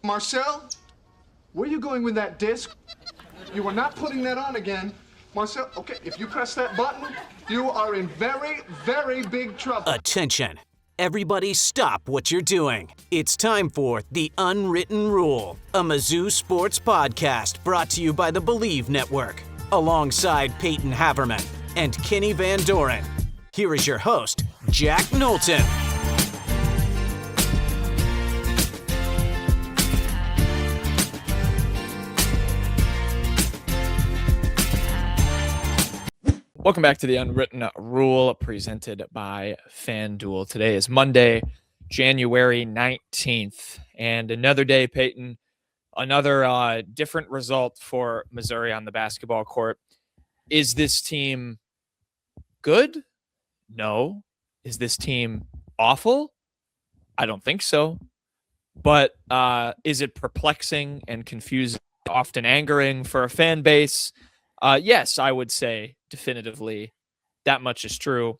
Marcel, where are you going with that disc? You are not putting that on again. Marcel, okay, if you press that button, you are in very, very big trouble. Attention. Everybody stop what you're doing. It's time for The Unwritten Rule, a Mizzou sports podcast brought to you by the Believe Network, alongside Payton Haverman and Kenny Van Doren. Here is your host, Jack Knowlton. Welcome back to The Unwritten Rule, presented by FanDuel. Today is Monday, January 19th, and another day, Payton, another different result for Missouri on the basketball court. Is this team good? No. Is this team awful? I don't think so. But is it perplexing and confusing, often angering for a fan base? Yes, I would say definitively that much is true.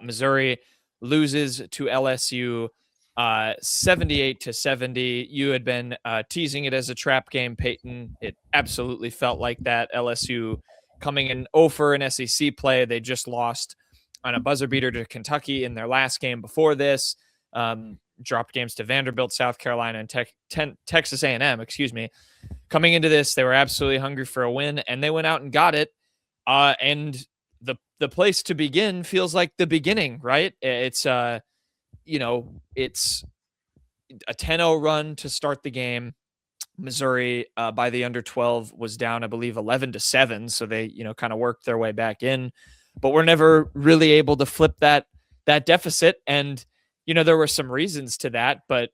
Missouri loses to LSU 78-70. You had been teasing it as a trap game, Payton. It absolutely felt like that. LSU coming in 0 for an SEC play. They just lost on a buzzer beater to Kentucky in their last game before this. Dropped games to Vanderbilt, South Carolina, and Texas A&M, Coming into this, they were absolutely hungry for a win, and they went out and got it. And the place to begin feels like the beginning, right? It's it's a 10-0 run to start the game. Missouri by the under 12 was down, I believe, 11-7, so they kind of worked their way back in, but we're never really able to flip that deficit. And there were some reasons to that, but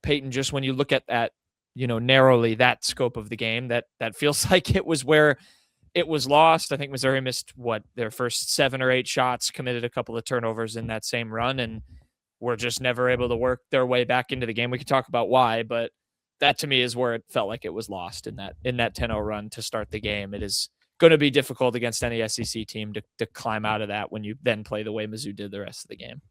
Payton, just when you look at that, narrowly, that scope of the game, that feels like it was where it was lost. I think Missouri missed their first 7 or 8 shots, committed a couple of turnovers in that same run, and were just never able to work their way back into the game. We could talk about why, but that to me is where it felt like it was lost in that 10-0 run to start the game. It is going to be difficult against any SEC team to climb out of that when you then play the way Mizzou did the rest of the game.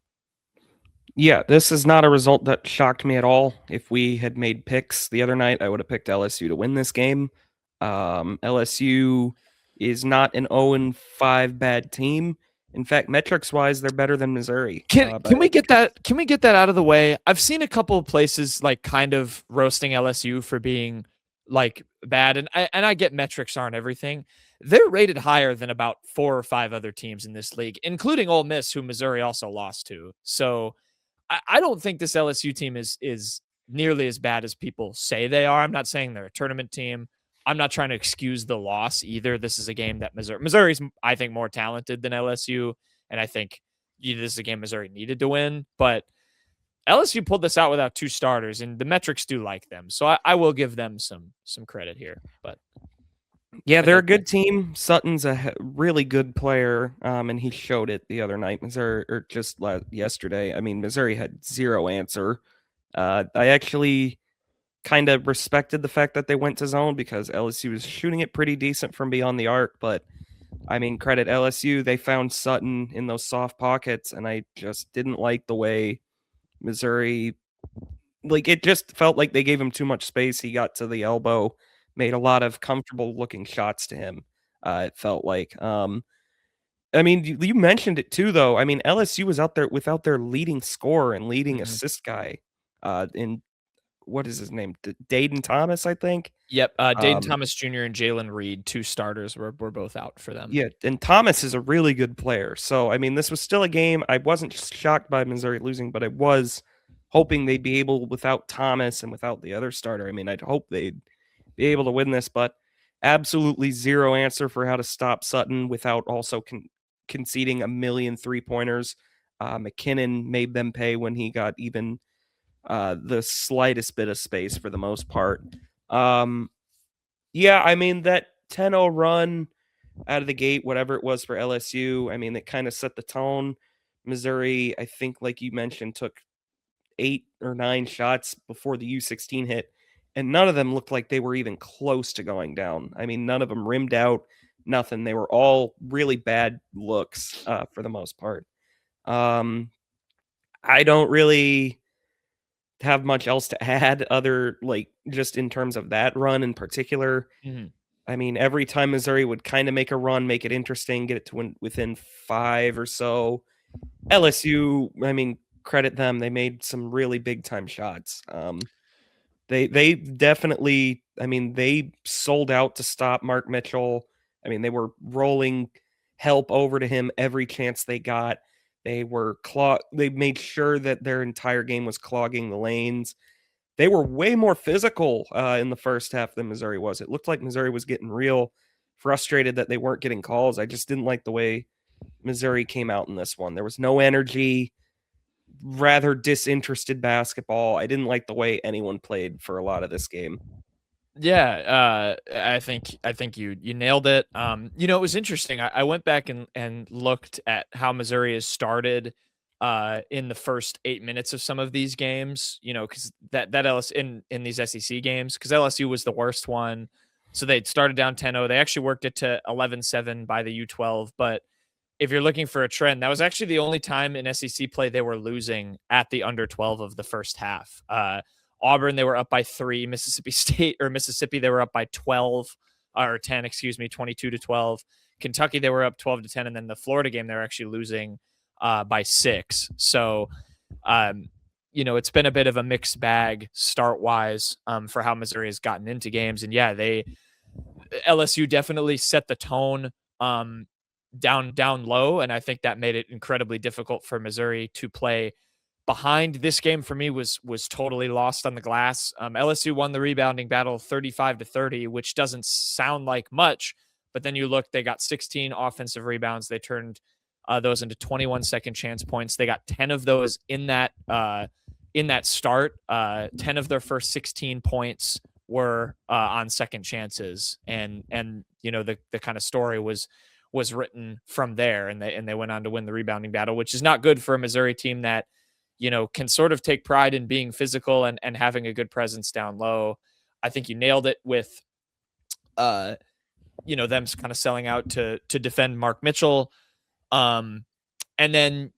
Yeah, this is not a result that shocked me at all. If we had made picks the other night, I would have picked LSU to win this game. LSU is not an 0-5 bad team. In fact, metrics-wise, they're better than Missouri. Can we get that? Can we get that out of the way? I've seen a couple of places kind of roasting LSU for being bad, and I get metrics aren't everything. They're rated higher than about 4 or 5 other teams in this league, including Ole Miss, who Missouri also lost to. So I don't think this LSU team is nearly as bad as people say they are. I'm not saying they're a tournament team. I'm not trying to excuse the loss either. This is a game that Missouri's, I think, more talented than LSU, and I think this is a game Missouri needed to win. But LSU pulled this out without 2 starters, and the metrics do like them. So I will give them some credit here. But yeah, they're a good team. Sutton's a really good player, and he showed it the other night. Missouri, or just yesterday. I mean, Missouri had 0 answer. I actually kind of respected the fact that they went to zone because LSU was shooting it pretty decent from beyond the arc. But I mean, credit LSU. They found Sutton in those soft pockets, and I just didn't like the way Missouri, it just felt like they gave him too much space. He got to the elbow, made a lot of comfortable looking shots to him. It felt like, I mean, you mentioned it too, though. I mean, LSU was out there without their leading scorer and leading assist guy, in what is his name? Dayton Thomas, I think. Yep. Dayton Thomas Jr. and Jalen Reed, 2 starters, were both out for them. Yeah. And Thomas is a really good player. So, I mean, this was still a game. I wasn't shocked by Missouri losing, but I was hoping they'd be able, without Thomas and without the other starter. I mean, I'd hope they'd be able to win this, but absolutely 0 answer for how to stop Sutton without also conceding a million 3-pointers. McKinnon made them pay when he got even the slightest bit of space for the most part. Yeah, I mean, that 10-0 run out of the gate, whatever it was for LSU, I mean, it kind of set the tone. Missouri, I think, like you mentioned, took 8 or 9 shots before the U16 hit, and none of them looked like they were even close to going down. I mean, none of them rimmed out, nothing. They were all really bad looks for the most part. I don't really have much else to add other, like, just in terms of that run in particular. Mm-hmm. I mean, every time Missouri would kind of make a run, make it interesting, get it to within 5 or so. LSU, I mean, credit them. They made some really big time shots. They definitely, I mean, they sold out to stop Mark Mitchell. I mean, they were rolling help over to him every chance they got. They made sure that their entire game was clogging the lanes. They were way more physical in the first half than Missouri was. It looked like Missouri was getting real frustrated that they weren't getting calls. I just didn't like the way Missouri came out in this one. There was no energy, rather disinterested basketball. I didn't like the way anyone played for a lot of this game. Yeah, I think you nailed it. You know, it was interesting. I went back and looked at how Missouri has started in the first 8 minutes of some of these games. You know, because that LSU in these SEC games, because LSU was the worst one, so they'd started down 10-0. They actually worked it to 11-7 by the U12. But if you're looking for a trend, that was actually the only time in SEC play they were losing at the under 12 of the first half. Auburn, they were up by 3. Mississippi, they were up by 12 or 10, 22-12. Kentucky, they were up 12-10. And then the Florida game, they were actually losing by 6. So, you know, it's been a bit of a mixed bag start wise for how Missouri has gotten into games. And yeah, LSU definitely set the tone down low. And I think that made it incredibly difficult for Missouri to play behind. This game for me was totally lost on the glass. LSU won the rebounding battle 35-30, which doesn't sound like much, but then you look, they got 16 offensive rebounds. They turned those into 21 second chance points. They got 10 of those in that start. 10 of their first 16 points were on second chances. And you know, the kind of story was written from there, and they went on to win the rebounding battle, which is not good for a Missouri team that, you know, can sort of take pride in being physical and having a good presence down low. I think you nailed it with, you know, them kind of selling out to defend Mark Mitchell. And then,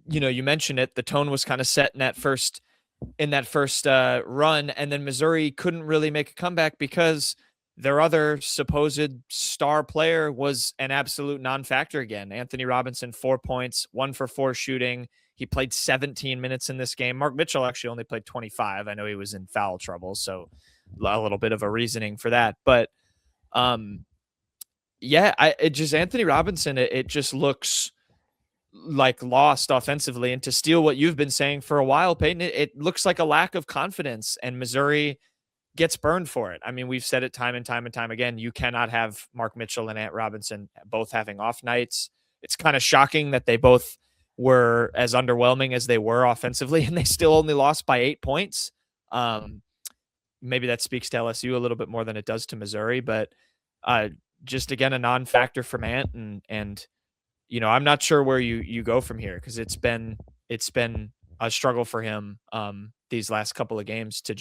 you know, you mentioned it, the tone was kind of set in that first run. And then Missouri couldn't really make a comeback because their other supposed star player was an absolute non-factor again. Anthony Robinson, 4 points, 1 for 4 shooting. He played 17 minutes in this game. Mark Mitchell actually only played 25. I know he was in foul trouble, so a little bit of a reasoning for that. But yeah, it just Anthony Robinson, it just looks like lost offensively. And to steal what you've been saying for a while, Payton, it looks like a lack of confidence, and Missouri gets burned for it. I mean, we've said it time and time again. You cannot have Mark Mitchell and Ant Robinson both having off nights. It's kind of shocking that they both were as underwhelming as they were offensively, and they still only lost by 8 points. Maybe that speaks to LSU a little bit more than it does to Missouri, but just again, a non-factor from Ant, and you know, I'm not sure where you go from here, because it's been a struggle for him these last couple of games to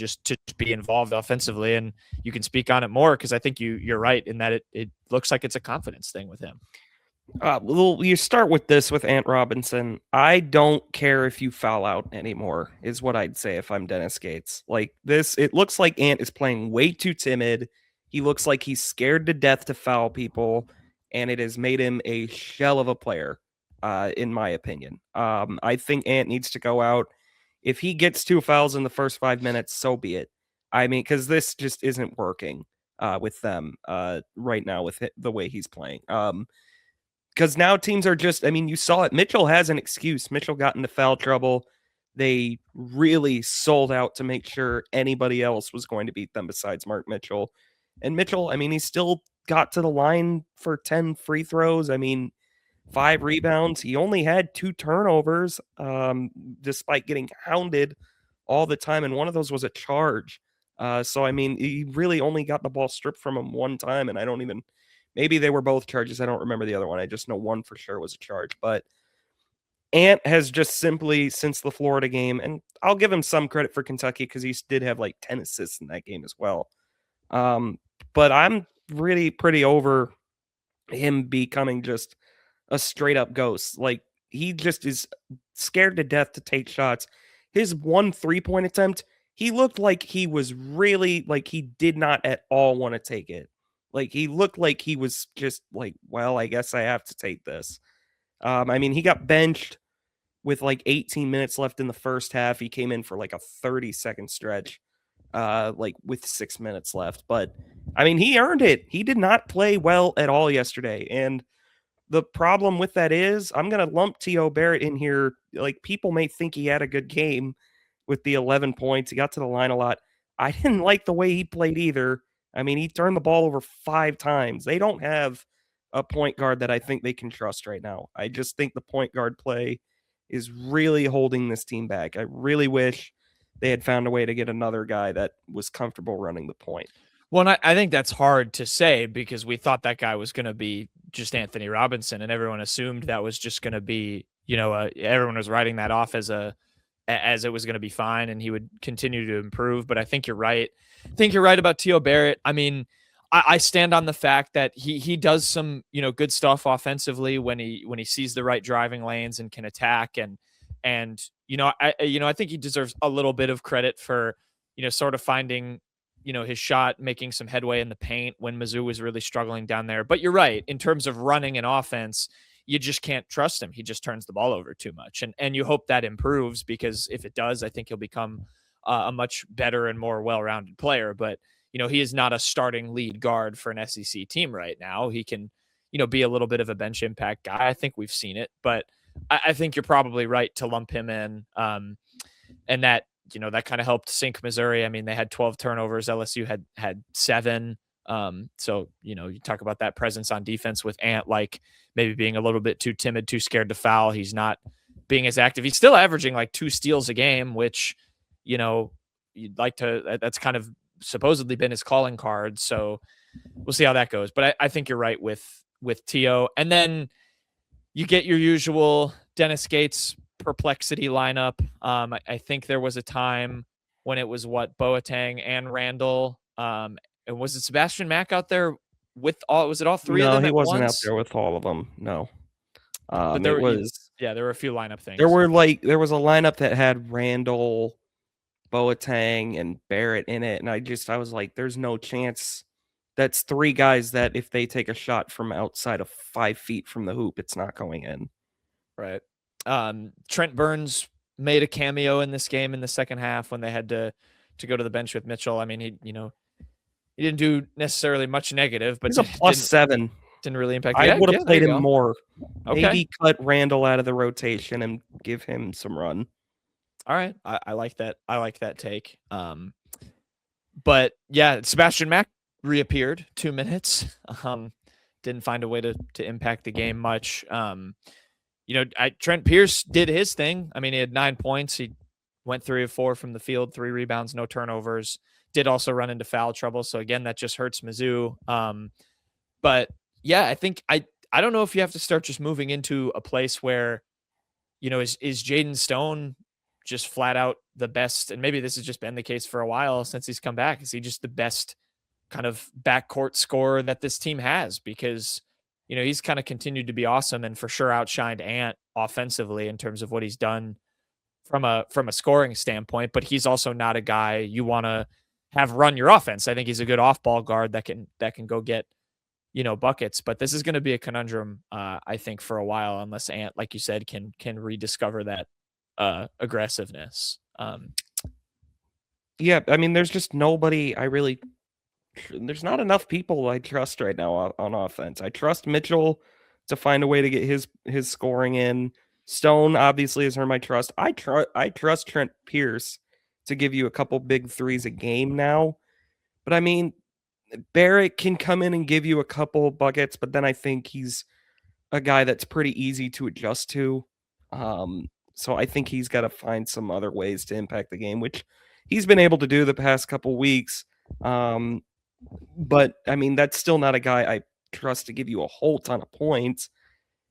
be involved offensively. And you can speak on it more, because I think you're right in that it looks like it's a confidence thing with him. Well, you start with this with Ant Robinson. I don't care if you foul out anymore, is what I'd say if I'm Dennis Gates. Like this, it looks like Ant is playing way too timid. He looks like he's scared to death to foul people, and it has made him a shell of a player, in my opinion. I think Ant needs to go out. If he gets 2 fouls in the first 5 minutes, so be it. I mean, because this just isn't working with them right now with the way he's playing. Because now teams are just, I mean, you saw it. Mitchell has an excuse. Mitchell got into foul trouble. They really sold out to make sure anybody else was going to beat them besides Mark Mitchell. And Mitchell, I mean, he still got to the line for 10 free throws. I mean, 5 rebounds. He only had 2 turnovers, despite getting hounded all the time. And one of those was a charge. So, I mean, he really only got the ball stripped from him one time. And I don't even, maybe they were both charges. I don't remember the other one. I just know one for sure was a charge. But Ant has just simply, since the Florida game, and I'll give him some credit for Kentucky because he did have like 10 assists in that game as well. But I'm really pretty over him becoming just a straight up ghost. Like, he just is scared to death to take shots. his 1 3-point attempt, he looked like he was really like he did not at all want to take it. Like he looked like he was just like, well, I guess I have to take this. I mean, he got benched with like 18 minutes left in the first half. He came in for like a 30-second stretch, like with 6 minutes left. But I mean, he earned it. He did not play well at all yesterday. And the problem with that is I'm going to lump T.O. Barrett in here. Like, people may think he had a good game with the 11 points. He got to the line a lot. I didn't like the way he played either. I mean, he turned the ball over 5 times. They don't have a point guard that I think they can trust right now. I just think the point guard play is really holding this team back. I really wish they had found a way to get another guy that was comfortable running the point. Well, and I think that's hard to say because we thought that guy was going to be just Anthony Robinson, and everyone assumed that was just going to be, everyone was writing that off as it was going to be fine and he would continue to improve. But I think you're right. I think you're right about T.O. Barrett. I mean, I stand on the fact that he does some, good stuff offensively when he sees the right driving lanes and can attack. And I think he deserves a little bit of credit for, sort of finding, his shot, making some headway in the paint when Mizzou was really struggling down there. But you're right. In terms of running an offense, you just can't trust him. He just turns the ball over too much. And you hope that improves, because if it does, I think he'll become a much better and more well-rounded player. But, he is not a starting lead guard for an SEC team right now. He can, be a little bit of a bench impact guy. I think we've seen it, but I think you're probably right to lump him in. And that, that kind of helped sink Missouri. I mean, they had 12 turnovers. LSU had 7. So, you talk about that presence on defense with Ant, like maybe being a little bit too timid, too scared to foul. He's not being as active. He's still averaging like 2 steals a game, which, you'd like to, that's kind of supposedly been his calling card. So we'll see how that goes. But I think you're right with T.O. And then you get your usual Dennis Gates perplexity lineup. I think there was a time when it was Boateng and Randall. And was it Sebastian Mack out there with all? Was it all 3 of them? No, he at wasn't once? out there with all of them. No. But there were a few lineup things. There was a lineup that had Randall, Boateng, and Barrett in it, and I was like, there's no chance. That's 3 guys that if they take a shot from outside of 5 feet from the hoop, it's not going in. Right. Trent Burns made a cameo in this game in the second half when they had to go to the bench with Mitchell. I mean, he didn't do necessarily much negative, but he's a +7. Didn't really impact. I would have played him more. Okay. Maybe cut Randall out of the rotation and give him some run. All right. I like that. I like that take. But yeah, Sebastian Mack reappeared 2 minutes. Didn't find a way to impact the game much. Trent Pierce did his thing. I mean, he had 9 points. He went 3 of 4 from the field, 3 rebounds, no turnovers. Did also run into foul trouble. So again, that just hurts Mizzou. But yeah, I think I don't know if you have to start just moving into a place where, is Jaden Stone just flat out the best? And maybe this has just been the case for a while since he's come back. Is he just the best kind of backcourt scorer that this team has? Because, he's kind of continued to be awesome and for sure outshined Ant offensively in terms of what he's done from a scoring standpoint, but he's also not a guy you want to have run your offense. I think he's a good off-ball guard that can go get, buckets, but this is going to be a conundrum, I think, for a while, unless Ant, like you said, can rediscover that aggressiveness. Yeah, I mean, there's just nobody there's not enough people I trust right now on offense. I trust Mitchell to find a way to get his scoring in. Stone obviously has earned my trust. I trust Trent Pierce to give you a couple big threes a game now. But I mean, Barrett can come in and give you a couple buckets, but then I think he's a guy that's pretty easy to adjust to. So I think he's got to find some other ways to impact the game, which he's been able to do the past couple weeks. But I mean, that's still not a guy I trust to give you a whole ton of points.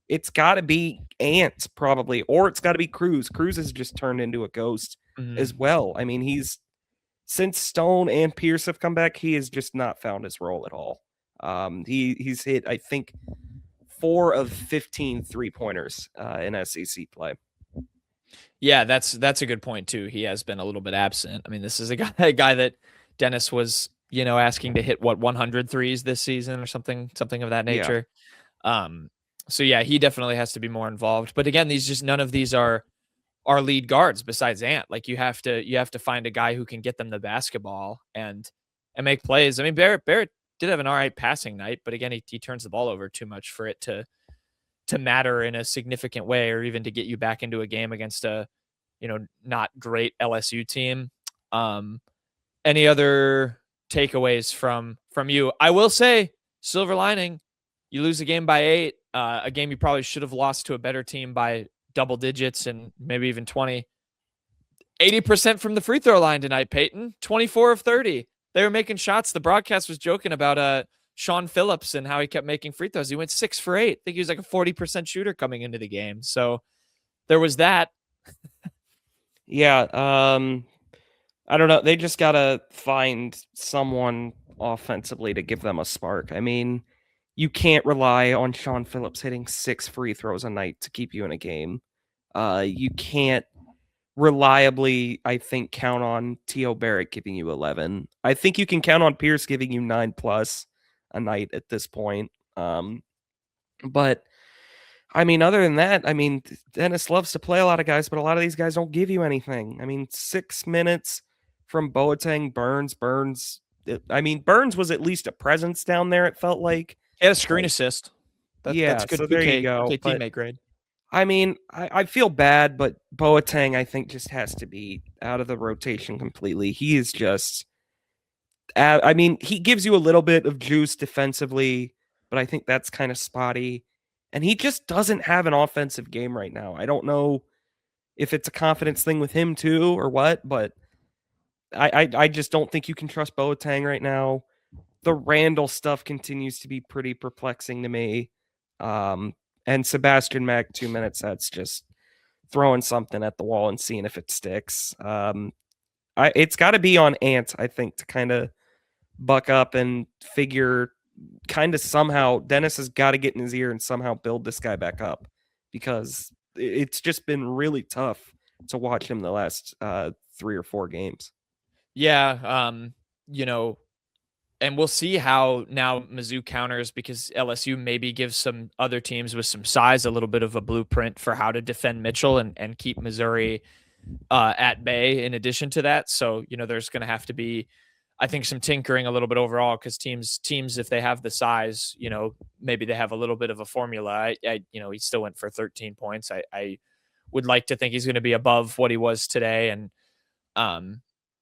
It's got to be Ant probably, or it's got to be Cruz. Cruz has just turned into a ghost as well. I mean, since Stone and Pierce have come back, he has just not found his role at all. He's hit, I think, 4 of 15 3-pointers in SEC play. Yeah, that's a good point too. He has been a little bit absent. I mean, this is a guy that Dennis was, asking to hit 100 threes this season or something of that Yeah. nature. So yeah, he definitely has to be more involved. But again, none of these are lead guards besides Ant. Like you have to find a guy who can get them the basketball and make plays. I mean, Barrett did have an all right passing night, but again, he turns the ball over too much for it to matter in a significant way, or even to get you back into a game against a, not great LSU team. Any other takeaways from you? I will say, silver lining, you lose a game by 8, a game you probably should have lost to a better team by double digits and maybe even 20. 80% from the free throw line tonight, Payton. 24 of 30. They were making shots. The broadcast was joking about Sean Phillips and how he kept making free throws. He went 6 for 8. I think he was like a 40% shooter coming into the game. So there was that. Yeah. I don't know. They just got to find someone offensively to give them a spark. I mean, you can't rely on Sean Phillips hitting 6 free throws a night to keep you in a game. You can't reliably, I think, count on T.O. Barrett giving you 11. I think you can count on Pierce giving you 9+ a night at this point. But I mean, other than that, I mean, Dennis loves to play a lot of guys, but a lot of these guys don't give you anything. I mean, 6 minutes from Boateng, Burns. I mean, Burns was at least a presence down there, it felt like. He had a screen assist. That's good. So there you go. Okay, teammate grade. I mean, I feel bad, but Boateng, I think, just has to be out of the rotation completely. He is just, I mean, he gives you a little bit of juice defensively, but I think that's kind of spotty. And he just doesn't have an offensive game right now. I don't know if it's a confidence thing with him too or what, but I just don't think you can trust Boateng right now. The Randall stuff continues to be pretty perplexing to me. And Sebastian Mack, 2 minutes, that's just throwing something at the wall and seeing if it sticks. It's got to be on Ant, I think, to kind of buck up and figure kind of somehow Dennis has got to get in his ear and somehow build this guy back up, because it's just been really tough to watch him the last 3 or 4 games. Yeah. And we'll see how now Mizzou counters, because LSU maybe gives some other teams with some size a little bit of a blueprint for how to defend Mitchell and keep Missouri at bay in addition to that. So, there's going to have to be, I think, some tinkering a little bit overall, because teams, if they have the size, maybe they have a little bit of a formula. He still went for 13 points. I would like to think he's going to be above what he was today and,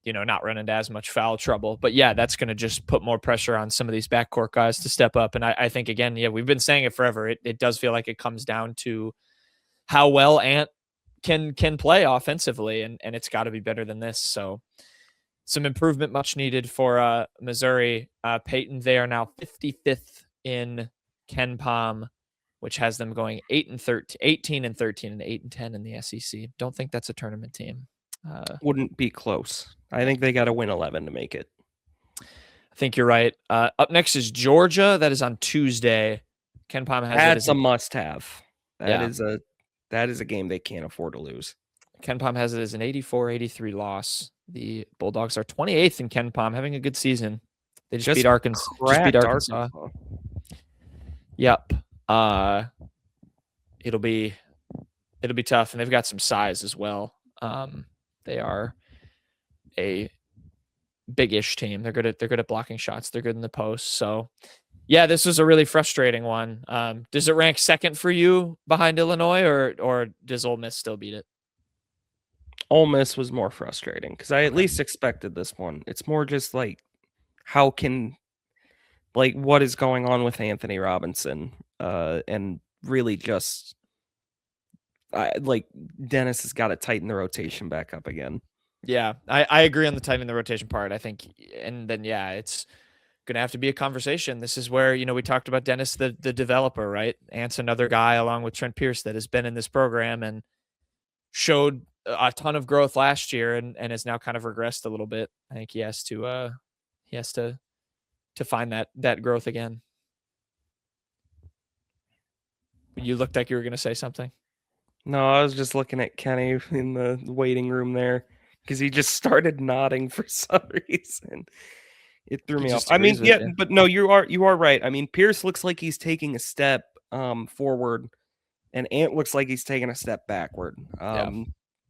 not run into as much foul trouble. But yeah, that's going to just put more pressure on some of these backcourt guys to step up. And I think, again, we've been saying it forever. It does feel like it comes down to how well Ant can play offensively, and it's got to be better than this. So some improvement much needed for Missouri. Payton, they are now 55th in KenPom, which has them going 18 and 13 and 8 and 10 in the SEC. Don't think that's a tournament team. Wouldn't be close. I think they got to win 11 to make it. I think you're right. Up next is Georgia. That is on Tuesday. KenPom has that's a must-have. That is a game they can't afford to lose. KenPom has it as an 84-83 loss. The Bulldogs are 28th in KenPom, having a good season. They just beat Arkansas. Yep. It'll be tough, and they've got some size as well. They are a big-ish team. They're good at blocking shots. They're good in the post. So, yeah, this was a really frustrating one. Does it rank second for you behind Illinois, or does Ole Miss still beat it? Ole Miss was more frustrating because I at least expected this one. It's more just like, what is going on with Anthony Robinson? And really just Dennis has got to tighten the rotation back up again. Yeah, I agree on the tightening the rotation part. I think, and then, it's going to have to be a conversation. This is where, we talked about Dennis, the developer, right? Ant's another guy along with Trent Pierce that has been in this program and showed a ton of growth last year and has now kind of regressed a little bit. I think he has to find that growth again. You looked like you were going to say something. No, I was just looking at Kenny in the waiting room there because he just started nodding for some reason. It threw He me off. just I mean, agrees with yeah, you. but no, you are right. I mean, Pierce looks like he's taking a step forward, and Ant looks like he's taking a step backward. Yeah.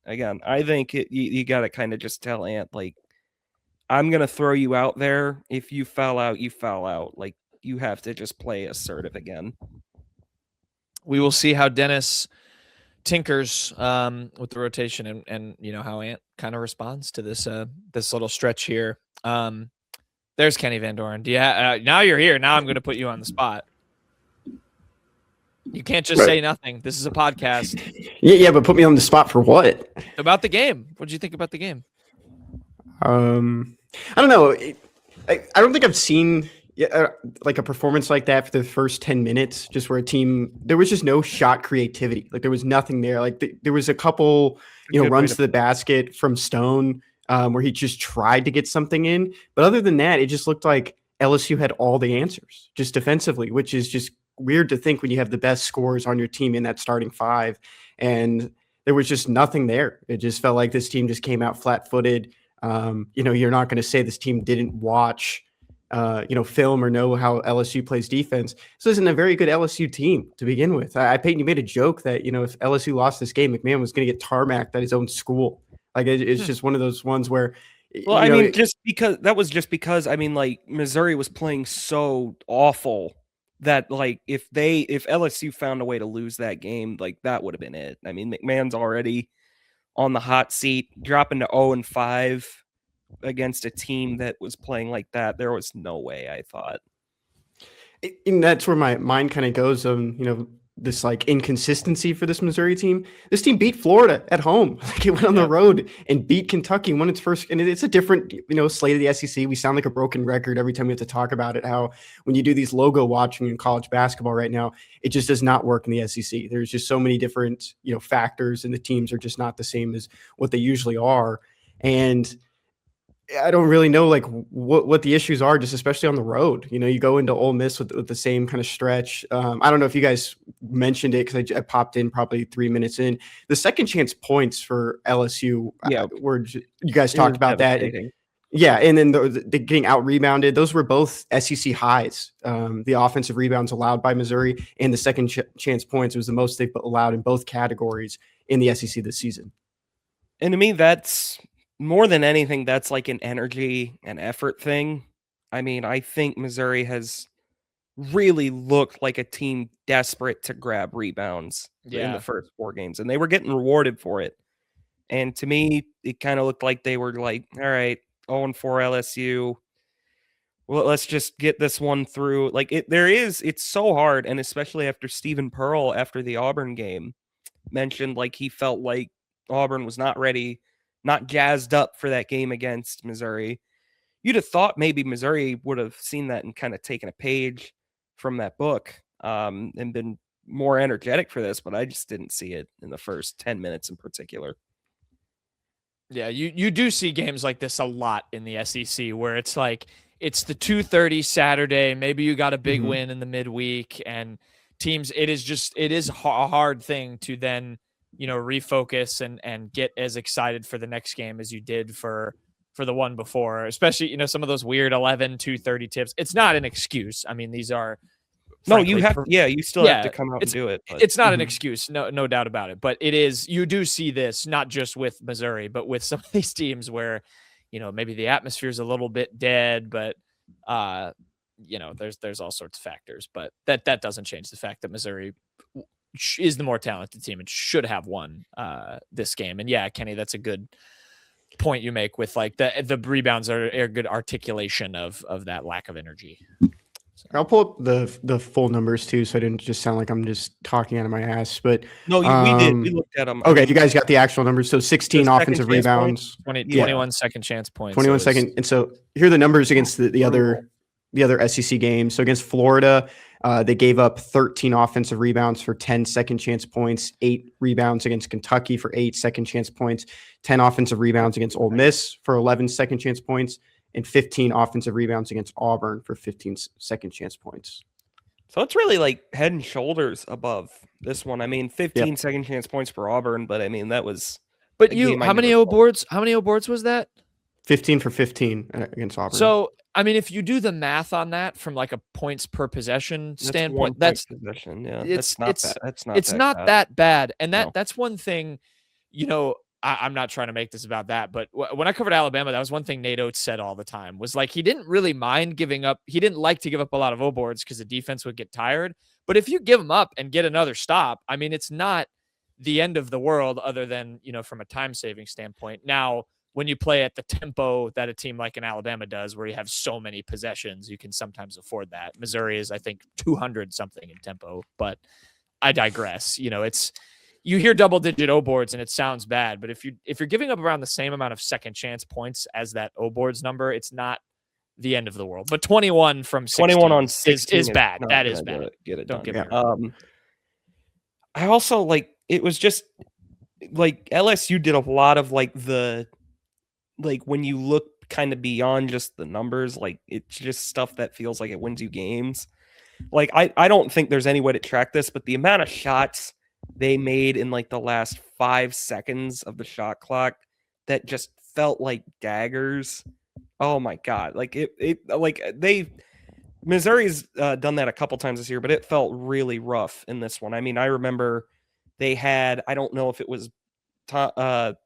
Again, I think you got to kind of just tell Ant, like, I'm gonna throw you out there. If you foul out, you foul out. Like, you have to just play assertive again. We will see how Dennis tinkers with the rotation and how Ant kind of responds to this little stretch here. There's Kenny Van Doren. Do you now you're here? Now I'm going to put you on the spot. You can't just say nothing. This is a podcast. Yeah, but put me on the spot for what? About the game. What did you think about the game? I don't know. I don't think I've seen like a performance like that for the first 10 minutes, just where a team, there was just no shot creativity. Like there was nothing there. Like there was a couple, runs to the basket from Stone where he just tried to get something in. But other than that, it just looked like LSU had all the answers just defensively, which is just weird to think when you have the best scorers on your team in that starting five. And there was just nothing there. It just felt like this team just came out flat-footed. You're not going to say this team didn't watch, film or know how LSU plays defense. So this isn't a very good LSU team to begin with. Peyton, you made a joke that, if LSU lost this game, McMahon was going to get tarmacked at his own school. Like it's just one of those ones where, just because like Missouri was playing so awful that like if LSU found a way to lose that game, like that would have been it. I mean, McMahon's already on the hot seat, dropping to 0-5 against a team that was playing like that. There was no way, I thought. And that's where my mind kind of goes on, this like inconsistency for this Missouri team. This team beat Florida at home. Like it went on the road and beat Kentucky, won its first, and it's a different, slate of the SEC. We sound like a broken record every time we have to talk about it, how when you do these logo watching in college basketball right now, it just does not work in the SEC. There's just so many different, factors, and the teams are just not the same as what they usually are. And I don't really know like what the issues are, just especially on the road. You go into Ole Miss with the same kind of stretch. I don't know if you guys mentioned it because I popped in probably 3 minutes in. The second chance points for LSU, you guys talked about that. Yeah, and then the getting out rebounded. Those were both SEC highs. The offensive rebounds allowed by Missouri and the second chance points was the most they've allowed in both categories in the SEC this season. And to me, that's more than anything, that's like an energy and effort thing. I mean, I think Missouri has really looked like a team desperate to grab rebounds in the first 4 games, and they were getting rewarded for it. And to me, it kind of looked like they were like, all right, 0-4 LSU. Well, let's just get this one through. Like it's so hard. And especially after Stephen Pearl, after the Auburn game, mentioned like he felt like Auburn was not ready, not jazzed up for that game against Missouri. You'd have thought maybe Missouri would have seen that and kind of taken a page from that book and been more energetic for this, but I just didn't see it in the first 10 minutes in particular. Yeah, you do see games like this a lot in the SEC where it's like it's the 2:30 Saturday, maybe you got a big win in the midweek, and teams, it is a hard thing to then refocus and get as excited for the next game as you did for the one before, especially some of those weird 2:30 tips. It's not an excuse. I mean, these are you still have to come out and do it, but it's not an excuse, no doubt about it, but it is. You do see this not just with Missouri but with some of these teams where maybe the atmosphere is a little bit dead, but there's all sorts of factors, but that doesn't change the fact that Missouri is the more talented team and should have won this game. And yeah, Kenny, that's a good point you make with like the rebounds are a good articulation of that lack of energy. So. I'll pull up the full numbers too, so I didn't just sound like I'm just talking out of my ass. But no, we did. We looked at them. Okay, you guys got the actual numbers. So 16 offensive rebounds, 21 second chance points, 21 second. And so here are the numbers against the other SEC games. So against Florida, they gave up 13 offensive rebounds for 10 second chance points, 8 rebounds against Kentucky for 8 second chance points, 10 offensive rebounds against Ole Miss for 11 second chance points, and 15 offensive rebounds against Auburn for 15 second chance points. So it's really like head and shoulders above this one. I mean, 15 second chance points for Auburn, but I mean, that was But a game I how many never O saw. boards? How many O boards was that? 15 for 15 against Auburn. So, I mean, if you do the math on that from like a points per possession standpoint, that's possession. Yeah, it's that's not bad. That's not it's that not bad. that bad. And No. that's one thing, you know, I'm not trying to make this about that, but when I covered Alabama, that was one thing Nate Oates said all the time was like, he didn't really mind giving up. He didn't like to give up a lot of O boards because the defense would get tired. But if you give them up and get another stop, I mean, it's not the end of the world other than, you know, from a time saving standpoint. Now, when you play at the tempo that a team like in Alabama does, where you have so many possessions, you can sometimes afford that. Missouri is, I think, 200 something in tempo, but I digress. You know, you hear double-digit O boards and it sounds bad, but if you're giving up around the same amount of second chance points as that O boards number, it's not the end of the world. But 21 from 21 on 16 is bad. That is gonna bad. Get it Don't done. get me wrong. I also like it was just like LSU did a lot of like when you look kind of beyond just the numbers, like it's just stuff that feels like it wins you games. Like I don't think there's any way to track this, but the amount of shots they made in like the last 5 seconds of the shot clock that just felt like daggers. Oh my God. Like Missouri's done that a couple times this year, but it felt really rough in this one. I mean, I remember they had, I don't know if it was TJ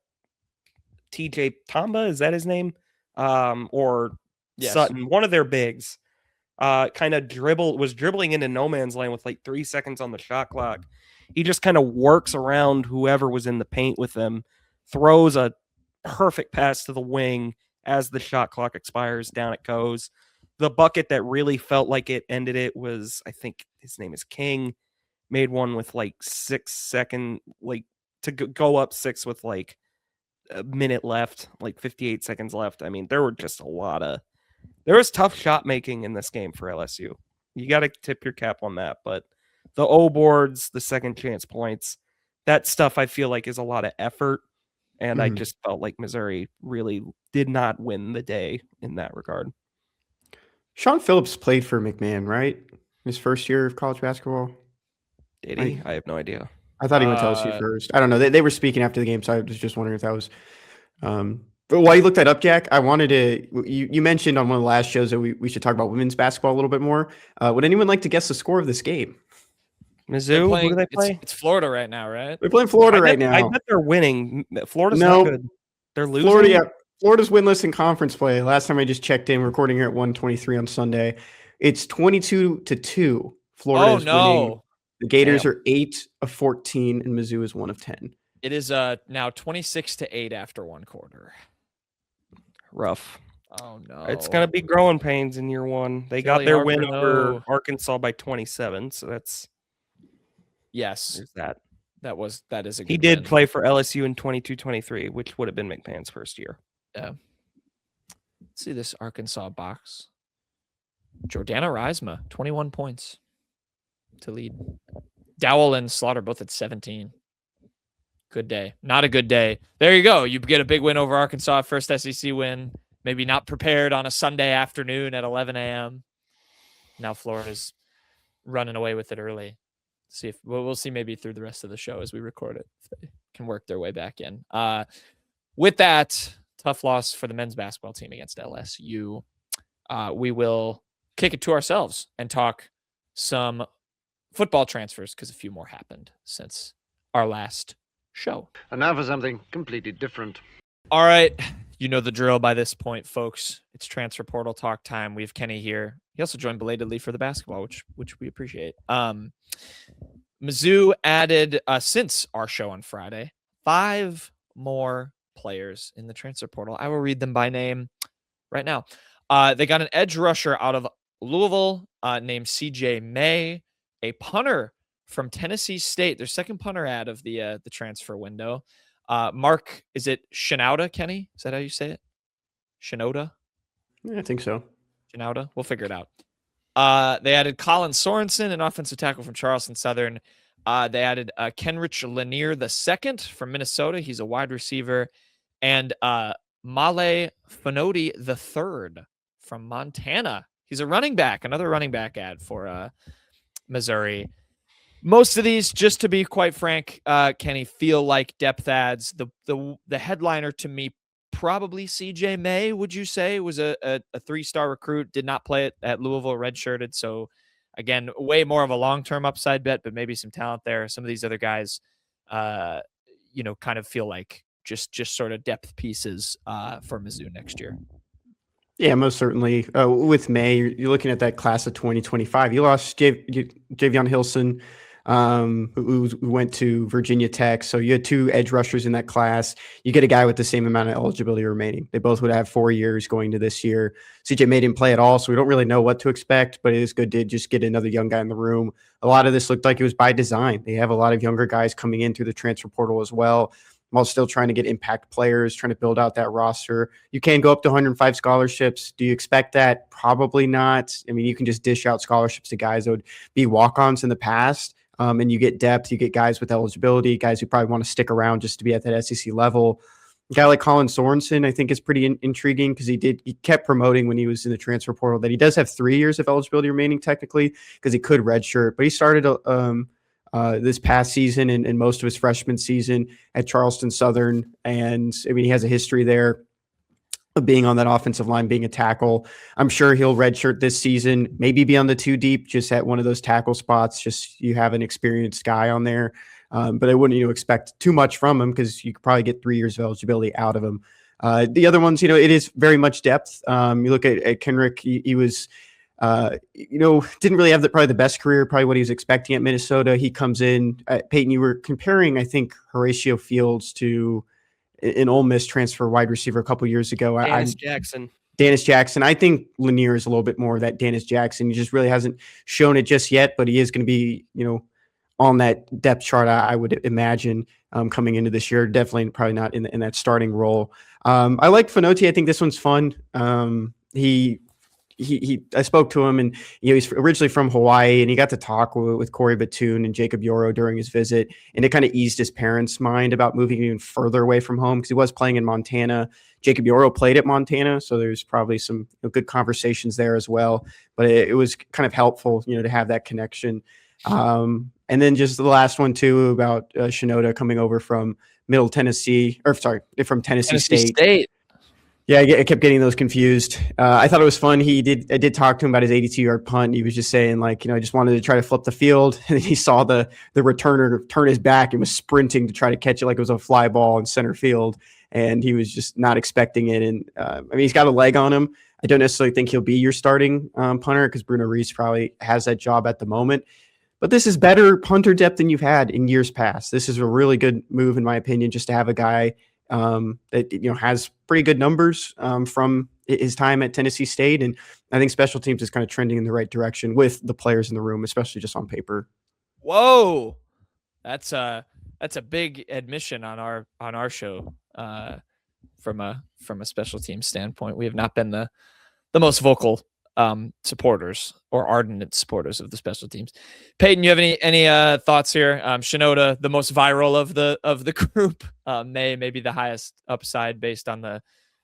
Tamba, is that his name? Or Yes. Sutton, one of their bigs, kind of was dribbling into no man's land with like 3 seconds on the shot clock. He just kind of works around whoever was in the paint with him, throws a perfect pass to the wing as the shot clock expires, down it goes. The bucket that really felt like it ended it was, I think his name is King, made one with like 6 second, like to go up 6 with like a minute left, like 58 seconds left. I mean, there was tough shot making in this game for LSU. You got to tip your cap on that. But the O boards, the second chance points, that stuff I feel like is a lot of effort. And I just felt like Missouri really did not win the day in that regard. Sean Phillips played for McMahon, right? His first year of college basketball. Did he? I have no idea. I thought he went to LSU first. I don't know. They were speaking after the game, so I was just wondering if that was. But while you looked that up, Jack, I wanted to. You mentioned on one of the last shows that we should talk about women's basketball a little bit more. Would anyone like to guess the score of this game? Mizzou, who do they play? It's Florida right now, right? They're playing Florida right now. I bet they're winning. Florida's not good. They're losing. Florida's winless in conference play. Last time I just checked in, recording here at 1:23 on Sunday. It's 22-2. Florida is winning. The Gators are 8 of 14, and Mizzou is 1 of 10. It is now 26-8 after one quarter. Rough. Oh no! It's gonna be growing pains in year one. They got their win over Arkansas by 27, so that's yes. There's that. That is a good He did win. play for LSU in 22-23, which would have been McMahon's first year. Yeah. Let's see this Arkansas box. Jordana Reisma, 21 points to lead. Dowell and Slaughter both at 17. Good day. Not a good day. There you go. You get a big win over Arkansas, first SEC win. Maybe not prepared on a Sunday afternoon at 11 a.m. Now Florida's running away with it early. See if we'll see maybe through the rest of the show as we record it if they can work their way back in. With that, tough loss for the men's basketball team against LSU. We will kick it to ourselves and talk some football transfers because a few more happened since our last show. And now for something completely different. All right. You know the drill by this point, folks. It's transfer portal talk time. We have Kenny here. He also joined belatedly for the basketball, which we appreciate. Mizzou added, since our show on Friday, 5 more players in the transfer portal. I will read them by name right now. They got an edge rusher out of Louisville named CJ May, a punter from Tennessee State, their second punter ad of the transfer window. Mark, is it Shinauda, Kenny? Is that how you say it? Shinauda? Yeah, I think so. Shinauda? We'll figure it out. They added Colin Sorensen, an offensive tackle from Charleston Southern. They added Kenrich Lanier II from Minnesota. He's a wide receiver. And Male Fanodi III from Montana. He's a running back, another running back ad for Missouri. Most of these, just to be quite frank, Kenny, feel like depth adds. The headliner to me, probably CJ May, would you say, was a 3-star recruit, did not play at Louisville, redshirted. So again, way more of a long-term upside bet, but maybe some talent there. Some of these other guys, kind of feel like just sort of depth pieces for Mizzou next year. Yeah, most certainly. With May, you're looking at that class of 2025. You lost Javion Hilson, who went to Virginia Tech. So you had 2 edge rushers in that class. You get a guy with the same amount of eligibility remaining. They both would have 4 years going to this year. CJ May didn't play at all, so we don't really know what to expect, but it is good to just get another young guy in the room. A lot of this looked like it was by design. They have a lot of younger guys coming in through the transfer portal as well, while still trying to get impact players, trying to build out that roster. You can go up to 105 scholarships. Do you expect that? Probably not. I mean, you can just dish out scholarships to guys that would be walk-ons in the past, and you get depth. You get guys with eligibility, guys who probably want to stick around just to be at that SEC level. A guy like Colin Sorensen, I think, is pretty intriguing because he kept promoting when he was in the transfer portal that he does have 3 years of eligibility remaining technically because he could redshirt, but he started this past season and most of his freshman season at Charleston Southern. And I mean, he has a history there of being on that offensive line, being a tackle. I'm sure he'll redshirt this season, maybe be on the 2 deep, just at one of those tackle spots. Just you have an experienced guy on there. But I wouldn't expect too much from him because you could probably get 3 years of eligibility out of him. The other ones, it is very much depth. You look at Kenrick, he was didn't really have probably the best career, probably what he was expecting at Minnesota. He comes in, Payton, you were comparing, I think, Horatio Fields to an Ole Miss transfer wide receiver a couple years ago. Dennis Jackson. I think Lanier is a little bit more of that Dennis Jackson. He just really hasn't shown it just yet, but he is going to be, on that depth chart, I would imagine, coming into this year. Definitely probably not in that starting role. I like Fanotti. I think this one's fun. I spoke to him, and he's originally from Hawaii, and he got to talk with Corey Batoon and Jacob Yoro during his visit, and it kind of eased his parents' mind about moving even further away from home because he was playing in Montana. Jacob Yoro played at Montana, so there's probably some good conversations there as well. But it was kind of helpful, to have that connection. And then just the last one too about Shinoda coming over from from Tennessee State. Yeah, I kept getting those confused. I thought it was fun. I did talk to him about his 82-yard punt. He was just saying, I just wanted to try to flip the field. And then he saw the returner turn his back and was sprinting to try to catch it like it was a fly ball in center field. And he was just not expecting it. And he's got a leg on him. I don't necessarily think he'll be your starting punter because Bruno Reese probably has that job at the moment. But this is better punter depth than you've had in years past. This is a really good move, in my opinion, just to have a guy that has pretty good numbers from his time at Tennessee State, and I think special teams is kind of trending in the right direction with the players in the room, especially just on paper. Whoa, that's a big admission on our show. From a special team standpoint, we have not been the most vocal supporters or ardent supporters of the special teams. Payton, you have any thoughts here? Shinoda, the most viral of the group, maybe the highest upside based on the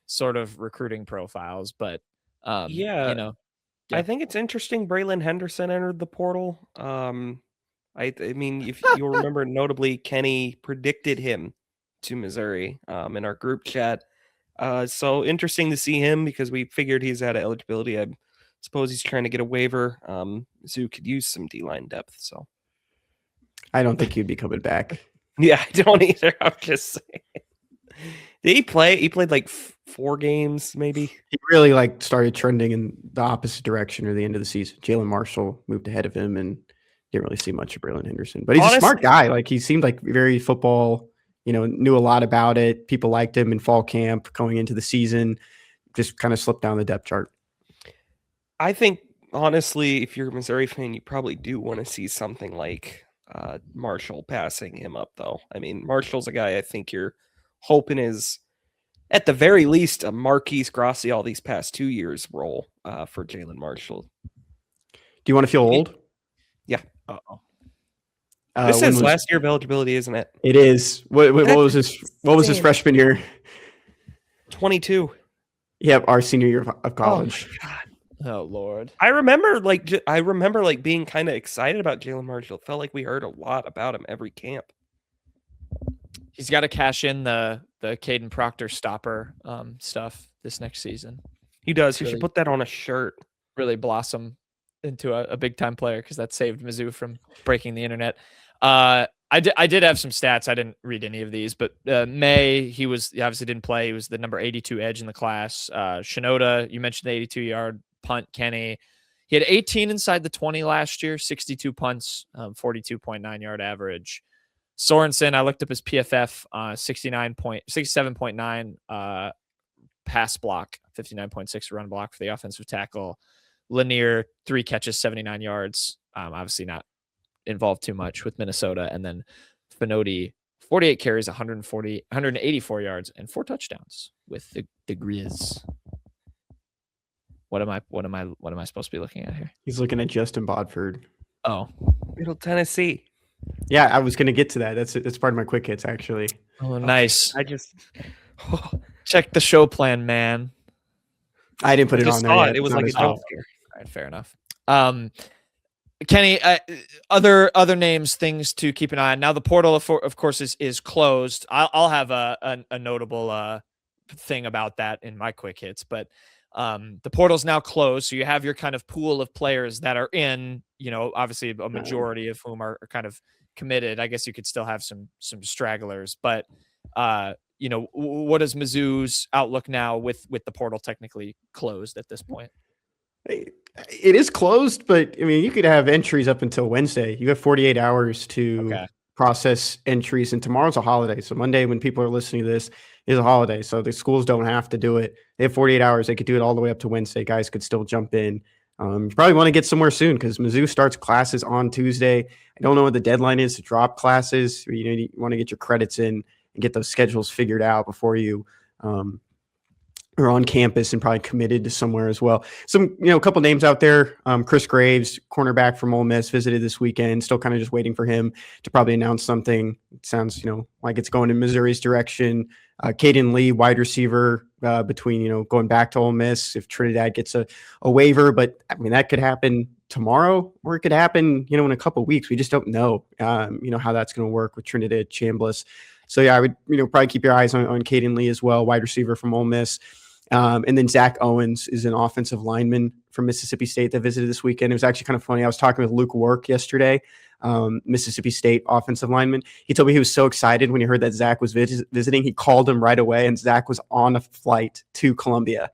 sort of recruiting profiles, but I think it's interesting. Braylon Henderson entered the portal. I mean, if you'll remember, notably, Kenny predicted him to Missouri in our group chat. So interesting to see him because we figured he's out of eligibility. I suppose he's trying to get a waiver. Mizzou could use some D-line depth. So I don't think he'd be coming back. Yeah, I don't either. I'm just saying. Did he play? He played like 4 games, maybe. He really started trending in the opposite direction near the end of the season. Jalen Marshall moved ahead of him and didn't really see much of Braylon Henderson. But he's a smart guy. He seemed like very football, knew a lot about it. People liked him in fall camp going into the season. Just kind of slipped down the depth chart. I think, honestly, if you're a Missouri fan, you probably do want to see something like Marshall passing him up, though. I mean, Marshall's a guy I think you're hoping is, at the very least, a Marquise Grossi all these past 2 years role for Jalen Marshall. Do you want to feel old? Yeah. Uh-oh. This is last year of eligibility, isn't it? It is. What was his freshman year? 22. Yep, our senior year of college. Oh my God. Oh Lord. I remember like being kind of excited about Jalen Marshall. It felt like we heard a lot about him every camp. He's got to cash in the Caden Proctor stopper stuff this next season. He does. He Really- should put that on a shirt. Really blossom into a big time player, because that saved Mizzou from breaking the internet. I did have some stats. I didn't read any of these, but May, he obviously didn't play. He was the number 82 edge in the class. Shinoda, you mentioned the 82-yard punt. Kenny, he had 18 inside the 20 last year, 62 punts, 42.9 yard average. Sorensen, I looked up his PFF, 67.9 pass block, 59.6 run block for the offensive tackle. Lanier, 3 catches, 79 yards. Obviously not involved too much with Minnesota. And then Finoti, 48 carries, 184 yards, and 4 touchdowns with the Grizz. What am I supposed to be looking at here? He's looking at Justin Bodford. Oh, Middle Tennessee. Yeah, I was gonna get to that. That's part of my quick hits actually. oh, nice. I just Check the show plan, man. I didn't put it just on there. saw Yet. it. It was It's like not a his jump fault. scare. All right, fair enough. Kenny, other names, things to keep an eye on. Now the portal, of course, is closed. I'll have a notable thing about that in my quick hits, but the portal's now closed, so you have your kind of pool of players that are in. Obviously a majority of whom are kind of committed. I guess you could still have some stragglers, but what is Mizzou's outlook now with the portal technically closed at this point? It is closed, but I mean, you could have entries up until Wednesday. You have 48 hours to process entries, and tomorrow's a holiday. So Monday, when people are listening to this, is a holiday. So the schools don't have to do it. They have 48 hours. They could do it all the way up to Wednesday. Guys could still jump in. You probably want to get somewhere soon because Mizzou starts classes on Tuesday. I don't know what the deadline is to drop classes. You want to get your credits in and get those schedules figured out before you are on campus and probably committed to somewhere as well. Some, a couple names out there. Chris Graves, cornerback from Ole Miss, visited this weekend. Still kind of just waiting for him to probably announce something. It sounds, like it's going in Missouri's direction. Caden Lee, wide receiver, between, going back to Ole Miss if Trinidad gets a waiver. But, I mean, that could happen tomorrow or it could happen, in a couple of weeks. We just don't know, how that's going to work with Trinidad Chambliss. So, yeah, I would, probably keep your eyes on Caden Lee as well, wide receiver from Ole Miss. And then Zach Owens is an offensive lineman from Mississippi State that visited this weekend. It was actually kind of funny. I was talking with Luke Work yesterday, Mississippi State offensive lineman. He told me he was so excited when he heard that Zach was visiting. He called him right away, and Zach was on a flight to Columbia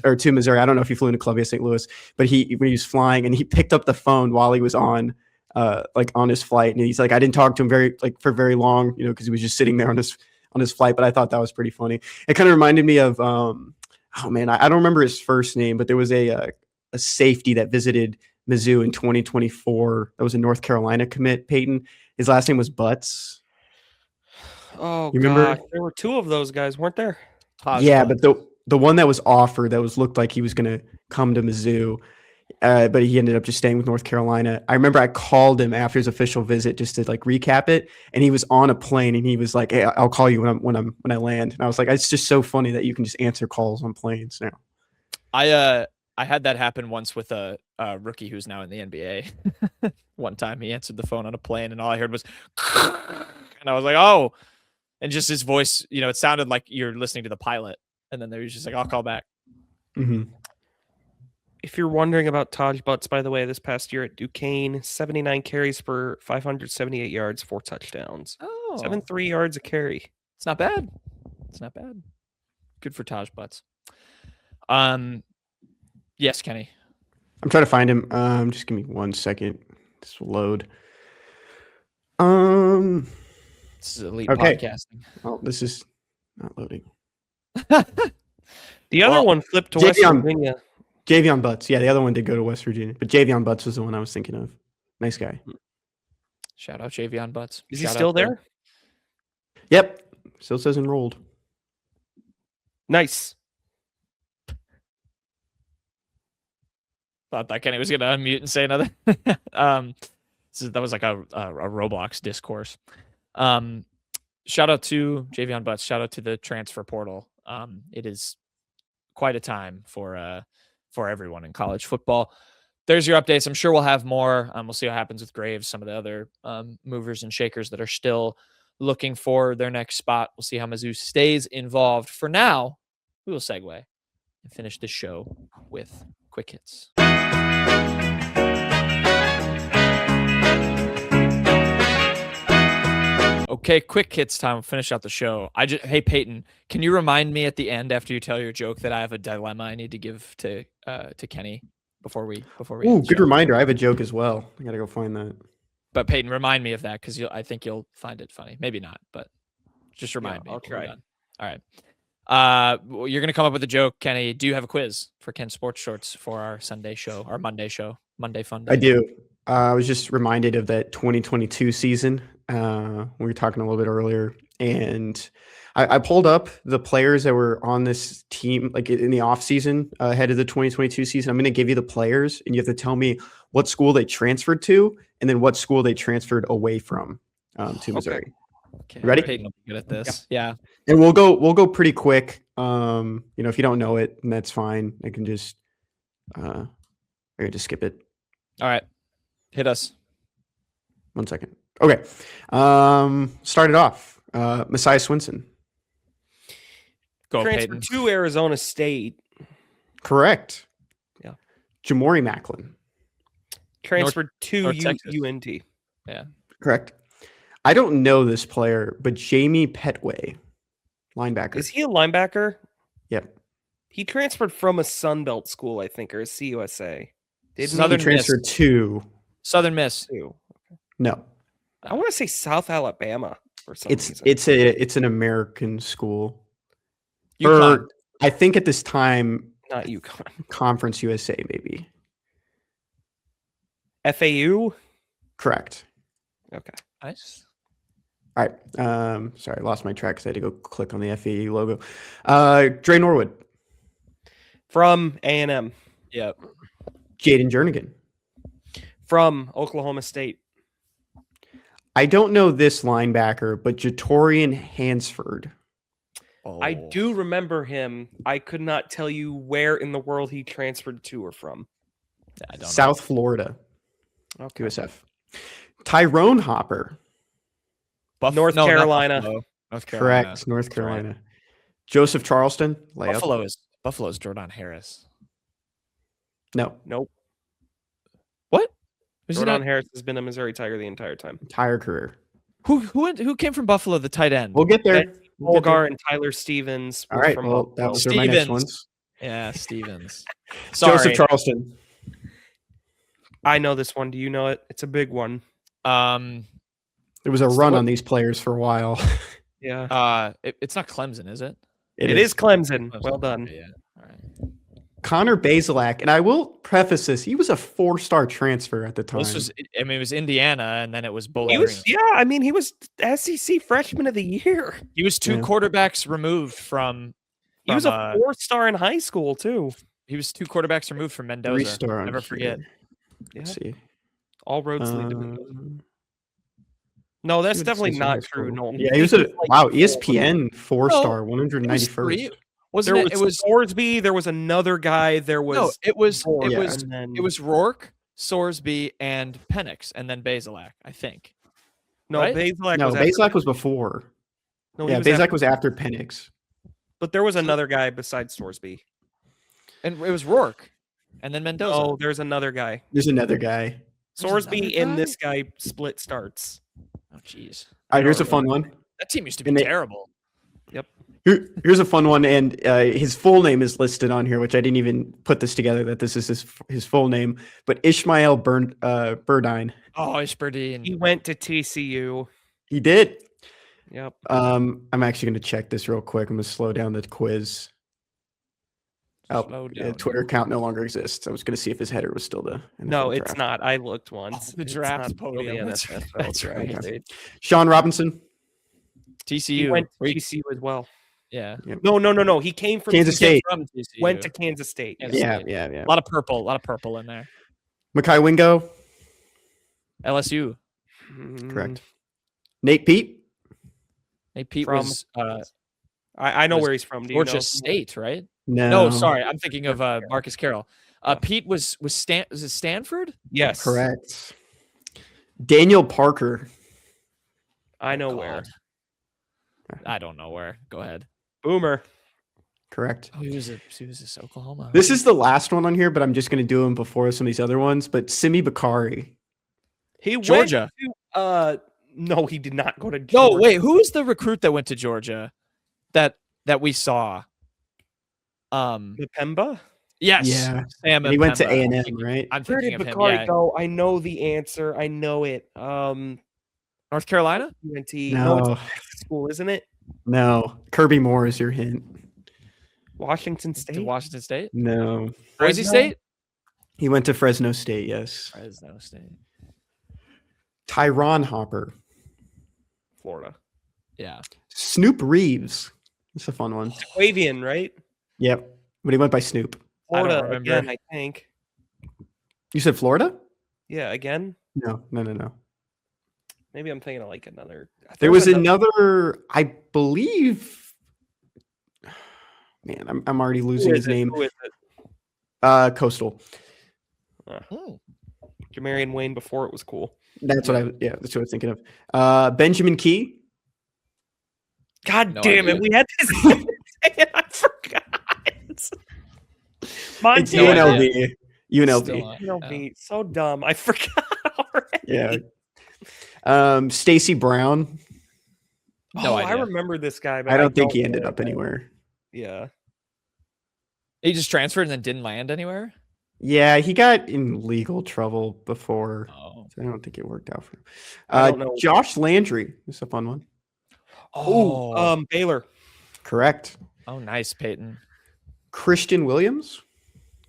or to Missouri. I don't know if he flew into Columbia, St. Louis, but when he was flying, and he picked up the phone while he was on his flight, and he's like, I didn't talk to him for very long, because he was just sitting there on his flight. But I thought that was pretty funny. It kind of reminded me of I don't remember his first name, but there was a safety that visited Mizzou in 2024. That was a North Carolina commit, Payton. His last name was Butts. Oh, you remember? There were 2 of those guys, weren't there? Yeah, but the one that was offered looked like he was going to come to Mizzou, but he ended up just staying with North Carolina. I remember I called him after his official visit just to recap it, and he was on a plane, and he was like, "Hey, I'll call you when I land." And I was like, "It's just so funny that you can just answer calls on planes now." I had that happen once with a rookie who's now in the NBA. One time he answered the phone on a plane, and all I heard was, and I was like, "Oh," and just his voice, it sounded like you're listening to the pilot, and then there was just like, "I'll call back." Mm-hmm. If you're wondering about Taj Butts, by the way, this past year at Duquesne, 79 carries for 578 yards, 4 touchdowns. Oh, 7.3 yards a carry. It's not bad. It's not bad. Good for Taj Butts. Yes, Kenny. I'm trying to find him. Just give me 1 second. This will load. This is elite okay. podcasting. Oh, this is not loading. The other one flipped to West Virginia. Javion Butts. Yeah, the other one did go to West Virginia, but Javion Butts was the one I was thinking of. Nice guy. Shout out Javion Butts. Is he still there? Yep. Still says enrolled. Nice. Thought that Kenny was going to unmute and say another. That was like a Roblox discourse. Shout out to Javion Butts. Shout out to the transfer portal. It is quite a time for for everyone in college football. There's your updates. I'm sure we'll have more. We'll see what happens with Graves, some of the other movers and shakers that are still looking for their next spot. We'll see how Mizzou stays involved. For now, we will segue and finish this show with quick hits. Okay, quick hits time. We'll finish out the show. Hey Payton, can you remind me at the end after you tell your joke that I have a dilemma I need to give to Kenny before we Ooh, end the good show? Reminder. I have a joke as well. I gotta go find that. But Payton, remind me of that because I think you'll find it funny. Maybe not, but just remind me. I'll try. All right. You're gonna come up with a joke, Kenny. Do you have a quiz for Ken Sports Shorts for our Sunday show, our Monday show, Monday Fun Day? I do. I was just reminded of that 2022 season. We were talking a little bit earlier, and I pulled up the players that were on this team, like in the off season ahead of the 2022 season. I'm going to give you the players, and you have to tell me what school they transferred to, and then what school they transferred away from to Missouri. Okay. Ready? Payton will be good at this. Yeah. And we'll go pretty quick. If you don't know it, then that's fine. I can just skip it. All right. Hit us. 1 second. Okay. Started off. Messiah Swinson. Go, Transferred Payton. to Arizona State. Correct. Yeah. Jamori Macklin. Transferred to North Texas. UNT. Yeah. Correct. I don't know this player, but Jamie Petway, linebacker. Is he a linebacker? Yep. He transferred from a Sunbelt school, I think, or a CUSA. Didn't Southern He transferred to Southern Miss. he? no. I want to say South Alabama or something. It's an American school. UConn. Or I think at this time, Not UConn. Conference USA, maybe. FAU? Correct. Okay. Nice. All right. Sorry, I lost my track because I had to go click on the FAU logo. Dre Norwood. From A&M. Yep. Jaden Jernigan. From Oklahoma State. I don't know this linebacker, but Jatorian Hansford. I do remember him. I could not tell you where in the world he transferred to or from. I don't South Florida. Okay. USF. Tyrone Hopper. North Carolina. North Carolina. Correct. North Carolina. Joseph Charleston. Layup. Buffalo's Jordan Harris. No. Nope. What? Was he Jordan not- Harris has been a Missouri Tiger the entire time. Entire career. Who came from Buffalo, the tight end? We'll get there. Olgar and Tyler Stevens. All were right. from Well, Buffalo. that was my next Stevens. ones. Yeah, Stevens. Sorry. Joseph Charleston. I know this one. Do you know it? It's a big one. There was a run on these players for a while. Yeah. It's not Clemson, is it? It is Clemson. Well done. Yeah. All right. Connor Bazelak, and I will preface this, he was a 4-star transfer at the time. It was Indiana, and then it was Bowling He was, Green. yeah, I mean, he was SEC Freshman of the Year. He was two Yeah. quarterbacks removed from. He was a 4-star in high school, too. He was 2 quarterbacks removed from Mendoza. 3-star on Never here. forget. Yeah. Let's see. All roads lead to Mendoza. Um, No, that's see what it definitely says in not high true. school. Nolan. Yeah, he was ESPN 4-star, No, 191st. Wasn't There it? was, It was Sorsby. There was another guy. There was no. It was. Rourke, It was. and then- It was Rourke, Sorsby, and Penix, and then Bazelak. I think. no right? Bazelak. No, was after- Bazelak was before. No, he Yeah, was Bazelak after- was after Penix. But there was another guy besides Sorsby. And it was Rourke, and then Mendoza. Oh, there's another guy. There's another guy. There's Sorsby another and guy? this guy split starts. Oh, jeez. All right, here's a fun one. That team used to be And they- terrible. Here's a fun one, and his full name is listed on here, which I didn't even put this together that this is his full name. But Ishmael Burdine. Oh, Ishberdine. He went to TCU. He did. Yep. I'm actually going to check this real quick. I'm going to slow down the quiz. Slow Oh, down. Twitter account no longer exists. I was going to see if his header was still the NFL No, it's draft. not. I looked once. The It's draft not still the podium. That's NFL that's draft. right. Okay. Sean Robinson, He TCU. went to Where you- TCU as well. yeah. No. He came from Kansas TCU, State. From TCU. Went to Kansas State. Kansas Yeah, State. yeah. A lot of purple. A lot of purple in there. Makai Wingo, LSU. correct. Nate Pete, Hey, Pete From- was I know Was where he's from. Do you know? Georgia State, right? No, No. sorry, I'm thinking of Marcus Carroll. Pete was was it Stanford? Yes. Correct. Daniel Parker. I know God. where. I don't know where. Go ahead. Boomer. Correct. Oh, he was at Oklahoma. This is the last one on here, but I'm just going to do them before some of these other ones. But Simi Bakari. He Georgia. went to, no, he did not go to No, Georgia. wait. Who was the recruit that went to Georgia that we saw? Mpemba? Yes. Yeah. Sam And he went to Mpemba. A&M, right? I'm Where thinking did of him. Bakari Yeah. go? I know the answer. I know it. North Carolina? UNT. No. No, it's school, isn't it? No. Kirby Moore is your hint. Washington To State. Washington State? No. Boise Fresno? State? He went to Fresno State, yes. Fresno State. Tyron Hopper. Florida. Yeah. Snoop Reeves. That's a fun one. Quavian, right? Yep. But he went by Snoop. I don't Florida remember. again, I think. You said Florida? Yeah, again. No. Maybe I'm thinking of like another. There was another, I believe. Man, I'm already losing his name. Who is it? Coastal. Oh. Jamarian Wayne before it was cool. That's what I was thinking of. Benjamin Key. God No damn idea. it. We had this. I forgot. It's Montana. UNLV. UNLV. Still on. UNLV. So dumb. I forgot already. Yeah. Stacy Brown. No I idea. remember this guy, but I don't think he know ended where up it went. anywhere. Yeah. He just transferred and then didn't land anywhere? Yeah, he got in legal trouble before. Oh. So I don't think it worked out for him. I don't know. Josh Landry. This is a fun one. Oh, Baylor. Correct. Oh, nice, Payton. Christian Williams.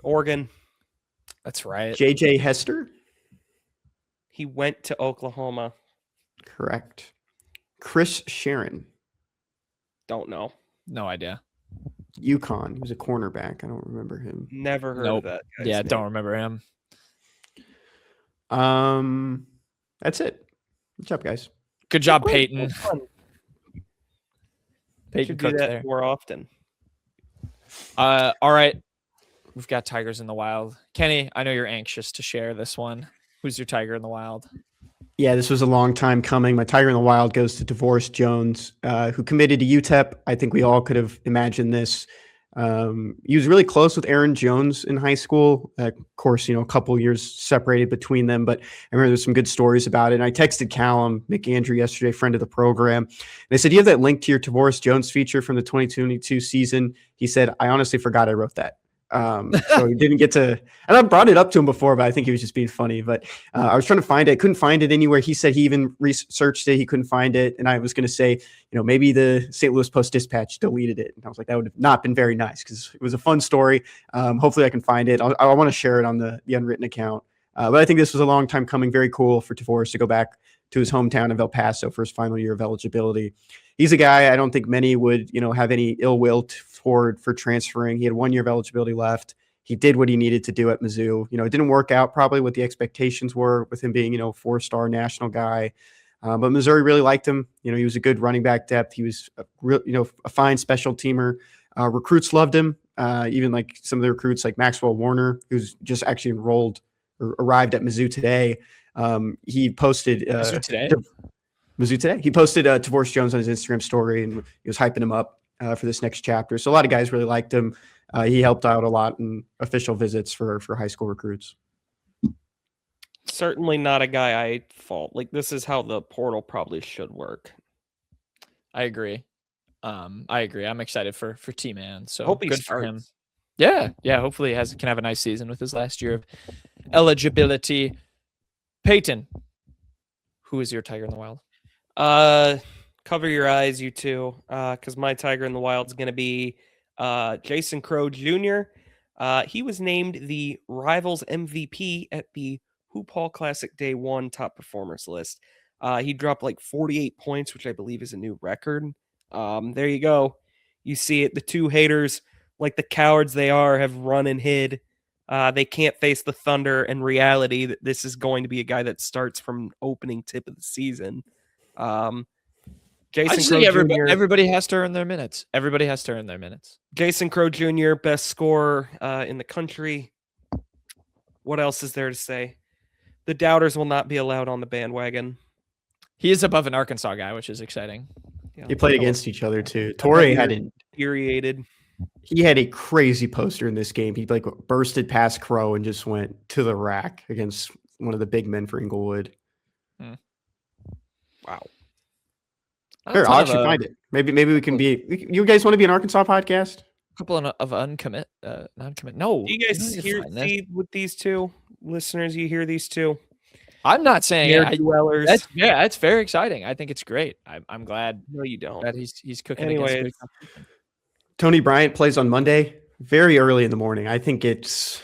Oregon. That's right. JJ Hester. He went to Oklahoma. Correct. Chris Sharon. Don't know. No idea. UConn. He was a cornerback. I don't remember him. Never heard Nope. of that. guy's Yeah, name. don't remember him. That's it. Good job, guys. Good job, Great. Payton. Fun. Payton Should do cooked that there. more often. All right. We've got Tigers in the Wild. Kenny, I know you're anxious to share this one. Who's your Tiger in the Wild? Yeah, this was a long time coming. My Tiger in the Wild goes to Tavorus Jones, who committed to UTEP. I think we all could have imagined this. He was really close with Aaron Jones in high school. Of course, a couple years separated between them, but I remember there's some good stories about it. And I texted Callum McAndrew yesterday, friend of the program, and I said, "Do you have that link to your Tavorus Jones feature from the 2022 season?" He said, "I honestly forgot I wrote that." So he didn't get to, and I brought it up to him before, but I think he was just being funny. But I was trying to find it. I couldn't find it anywhere. He said he even researched it. He couldn't find it. And I was going to say, maybe the St. Louis Post-Dispatch deleted it. And I was like, that would have not been very nice because it was a fun story. Hopefully I can find it. I want to share it on the Unwritten account. But I think this was a long time coming. Very cool for Tavorus to go back to his hometown of El Paso for his final year of eligibility. He's a guy I don't think many would, have any ill will toward for transferring. He had 1 year of eligibility left. He did what he needed to do at Mizzou. It didn't work out probably what the expectations were with him being, 4-star national guy. But Missouri really liked him. He was a good running back depth. He was a real, a fine special teamer. Recruits loved him. Even like some of the recruits like Maxwell Warner, who's just actually enrolled or arrived at Mizzou today. He posted Mizzou today. He posted Tavorus Jones on his Instagram story, and he was hyping him up for this next chapter. So a lot of guys really liked him. He helped out a lot in official visits for high school recruits. Certainly not a guy I fault. Like, this is how the portal probably should work. I agree. I'm excited for T-Man. So Hope he good for him. starts. Yeah. Hopefully he can have a nice season with his last year of eligibility. Payton, who is your Tiger in the Wild? Cover your eyes, you two, because my Tiger in the Wild is going to be Jason Crowe Jr. He was named the Rivals MVP at the Hoop Hall Classic Day 1 top performers list. He dropped like 48 points, which I believe is a new record. There you go. You see it. The two haters, like the cowards they are, have run and hid. They can't face the thunder and reality that this is going to be a guy that starts from opening tip of the season. Jason just Crowe think Jr. everybody has to earn their minutes. Everybody has to earn their minutes. Jason Crowe Jr., best scorer in the country. What else is there to say? The doubters will not be allowed on the bandwagon. He is above an Arkansas guy, which is exciting. They played against each other too. Torrey infuriated. He had a crazy poster in this game. He like bursted past Crowe and just went to the rack against one of the big men for Inglewood. Wow. Sure, I'll actually find it. Maybe we can be. You guys want to be an Arkansas podcast? A couple of uncommit, non-commit. No. Do you guys see with these two listeners? You hear these two? I'm not saying dwellers. That's very exciting. I think it's great. I'm glad. No, you don't. That he's cooking. Anyway, Tony Bryant plays on Monday, very early in the morning. I think it's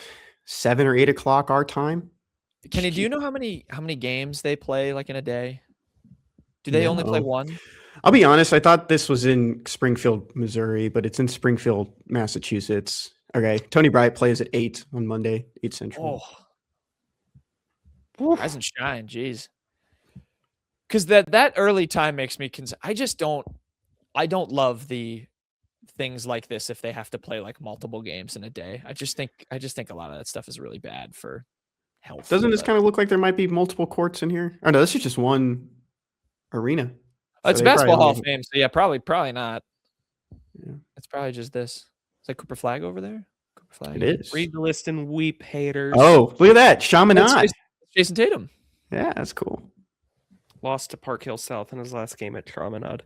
7 or 8 o'clock our time. Kenny, do you know how many games they play like in a day? Do they only play one? I'll be honest. I thought this was in Springfield, Missouri, but it's in Springfield, Massachusetts. Okay, Tony Bryant plays at 8 on Monday, 8 Central. Oh, rise and shine, jeez. Because that early time makes me I don't love the things like this if they have to play like multiple games in a day. I just think a lot of that stuff is really bad for health. Doesn't this kind of look like there might be multiple courts in here? Oh no, this is just one arena. So it's Basketball Hall of Fame, so yeah, probably not. Yeah. It's probably just this. Is that Cooper Flag over there? Cooper Flag. It is. Read the list and weep, haters. Oh, look at that. Chaminade. Jason Tatum. Yeah, that's cool. Lost to Park Hill South in his last game at Chaminade.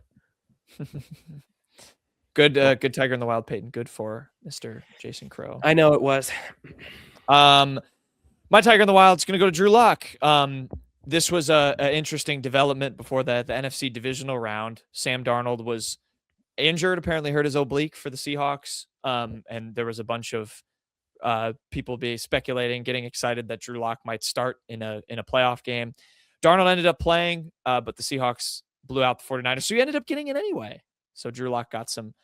Good Tiger in the Wild, Payton. Good for Mr. Jason Crowe. I know it was. My Tiger in the Wild is going to go to Drew Lock. This was an interesting development before the NFC divisional round. Sam Darnold was injured, apparently hurt his oblique for the Seahawks. And there was a bunch of people speculating, getting excited that Drew Lock might start in a playoff game. Darnold ended up playing, but the Seahawks blew out the 49ers. So he ended up getting it anyway. So Drew Lock got some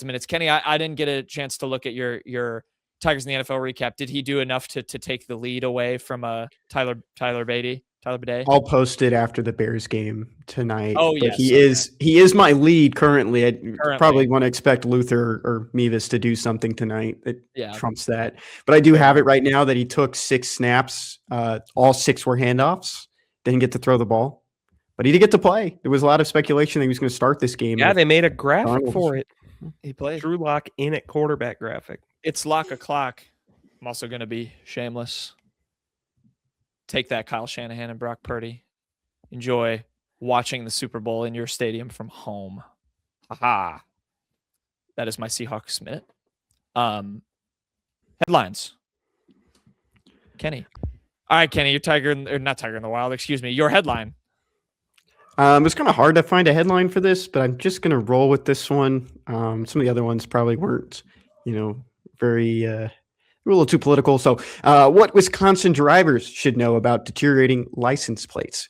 minutes. Kenny, I didn't get a chance to look at your Tigers in the NFL recap. Did he do enough to take the lead away from Tyler Beatty? I'll post it after the Bears game tonight. Oh, but yes. He is my lead currently. I probably want to expect Luther or Mevis to do something tonight that trumps that. But I do have it right now that he took 6 snaps. All 6 were handoffs. Didn't get to throw the ball, but he did get to play. There was a lot of speculation that he was going to start this game. Yeah, they made a graphic for it. He played. Drew Lock in at quarterback graphic. It's lock o'clock. I'm also going to be shameless. Take that, Kyle Shanahan and Brock Purdy. Enjoy watching the Super Bowl in your stadium from home. Haha. That is my Seahawks minute. Headlines. Kenny. All right, Kenny, you're not Tiger in the Wild. Excuse me. Your headline. It's kind of hard to find a headline for this, but I'm just going to roll with this one. Some of the other ones probably weren't, very a little too political. So what Wisconsin drivers should know about deteriorating license plates.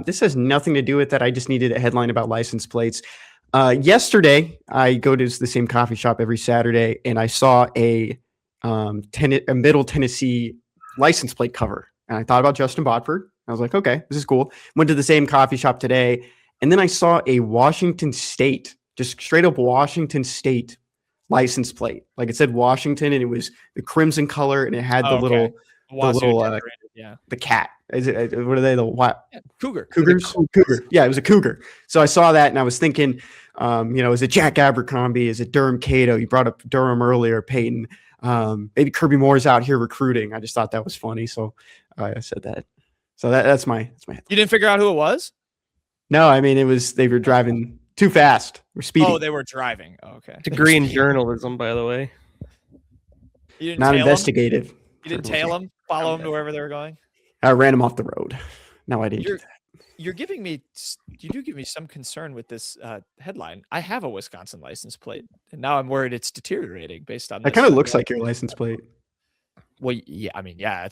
This has nothing to do with that. I just needed a headline about license plates. Yesterday, I go to the same coffee shop every Saturday, and I saw a Middle Tennessee license plate cover. And I thought about Justin Bodford. I was like, okay, this is cool. Went to the same coffee shop today. And then I saw a Washington State, just straight up Washington State license plate. Like it said Washington, and it was the crimson color, and it had the cat. Is it? What are they? The what? Yeah, cougar. Cougars. Cougar. Yeah, it was a cougar. So I saw that, and I was thinking, is it Jack Abercrombie? Is it Durham Cato? You brought up Durham earlier, Payton. Maybe Kirby Moore's out here recruiting. I just thought that was funny, so I said that. So that's my. Headline. You didn't figure out who it was? No, I mean they were driving too fast. We're speeding. Oh, they were driving. Oh, okay. Degree in journalism, by the way. You didn't Not investigative. You didn't tail them, follow them to wherever they were going? I ran them off the road. No, I didn't do that. You do give me some concern with this headline. I have a Wisconsin license plate, and now I'm worried it's deteriorating based on. That kind of looks like your license plate. Well, yeah, I mean, yeah,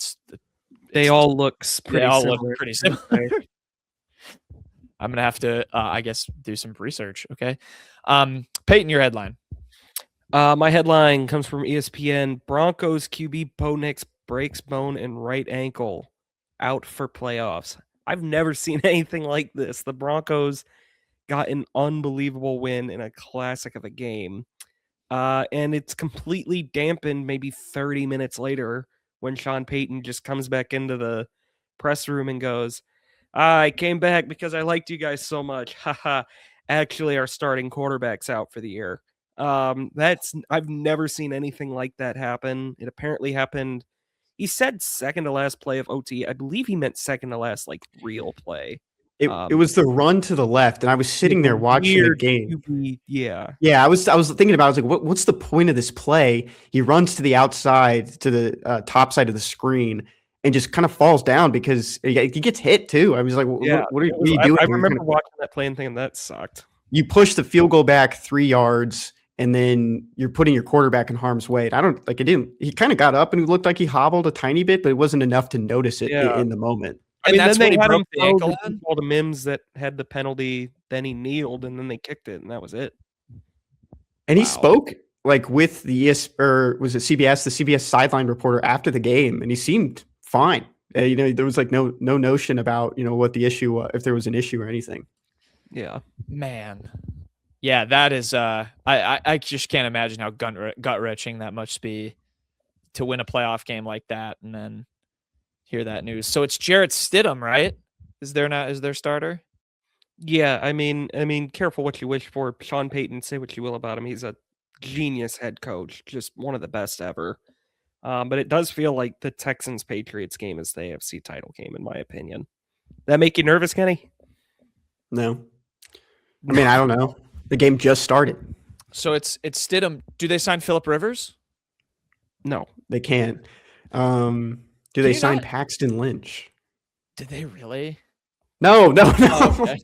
they all look pretty similar. I'm gonna have to, I guess, do some research. Okay, Payton, your headline. My headline comes from ESPN. Broncos QB Bo Nix breaks bone and right ankle, out for playoffs. I've never seen anything like this. The Broncos got an unbelievable win in a classic of a game. And it's completely dampened maybe 30 minutes later when Sean Payton just comes back into the press room and goes, I came back because I liked you guys so much. Haha. Actually, our starting quarterback's out for the year. I've never seen anything like that happen. It apparently happened. He said second to last play of OT. I believe he meant second to last, like, real play. It was the run to the left, and I was sitting there watching the game. Yeah. Yeah, I was thinking about it. I was like, what's the point of this play? He runs to the outside, to the top side of the screen, and just kind of falls down because he gets hit too. I was like, what are you doing? I remember watching that play and thinking that sucked. You push the field goal back 3 yards, and then you're putting your quarterback in harm's way. And it didn't. He kind of got up and it looked like he hobbled a tiny bit, but it wasn't enough to notice it in the moment. I mean, that's then when they he had him broke the throw ankle the on? ball to Mims that had the penalty. Then he kneeled, and then they kicked it, and that was it. And he spoke like with the was it CBS, the CBS sideline reporter after the game, and he seemed fine. There was like no notion about what the issue was, if there was an issue or anything. Yeah, man. Yeah, that is. I just can't imagine how gut wrenching that must be to win a playoff game like that and then hear that news. So it's Jarrett Stidham, right? Is their starter? Yeah, I mean, careful what you wish for. Sean Payton, say what you will about him. He's a genius head coach, just one of the best ever. But it does feel like the Texans-Patriots game is the AFC title game, in my opinion. That make you nervous, Kenny? No. I mean, I don't know. The game just started. So it's Stidham. Do they sign Phillip Rivers? No, they can't. Do they sign Paxton Lynch? Did they really? No. Oh, okay.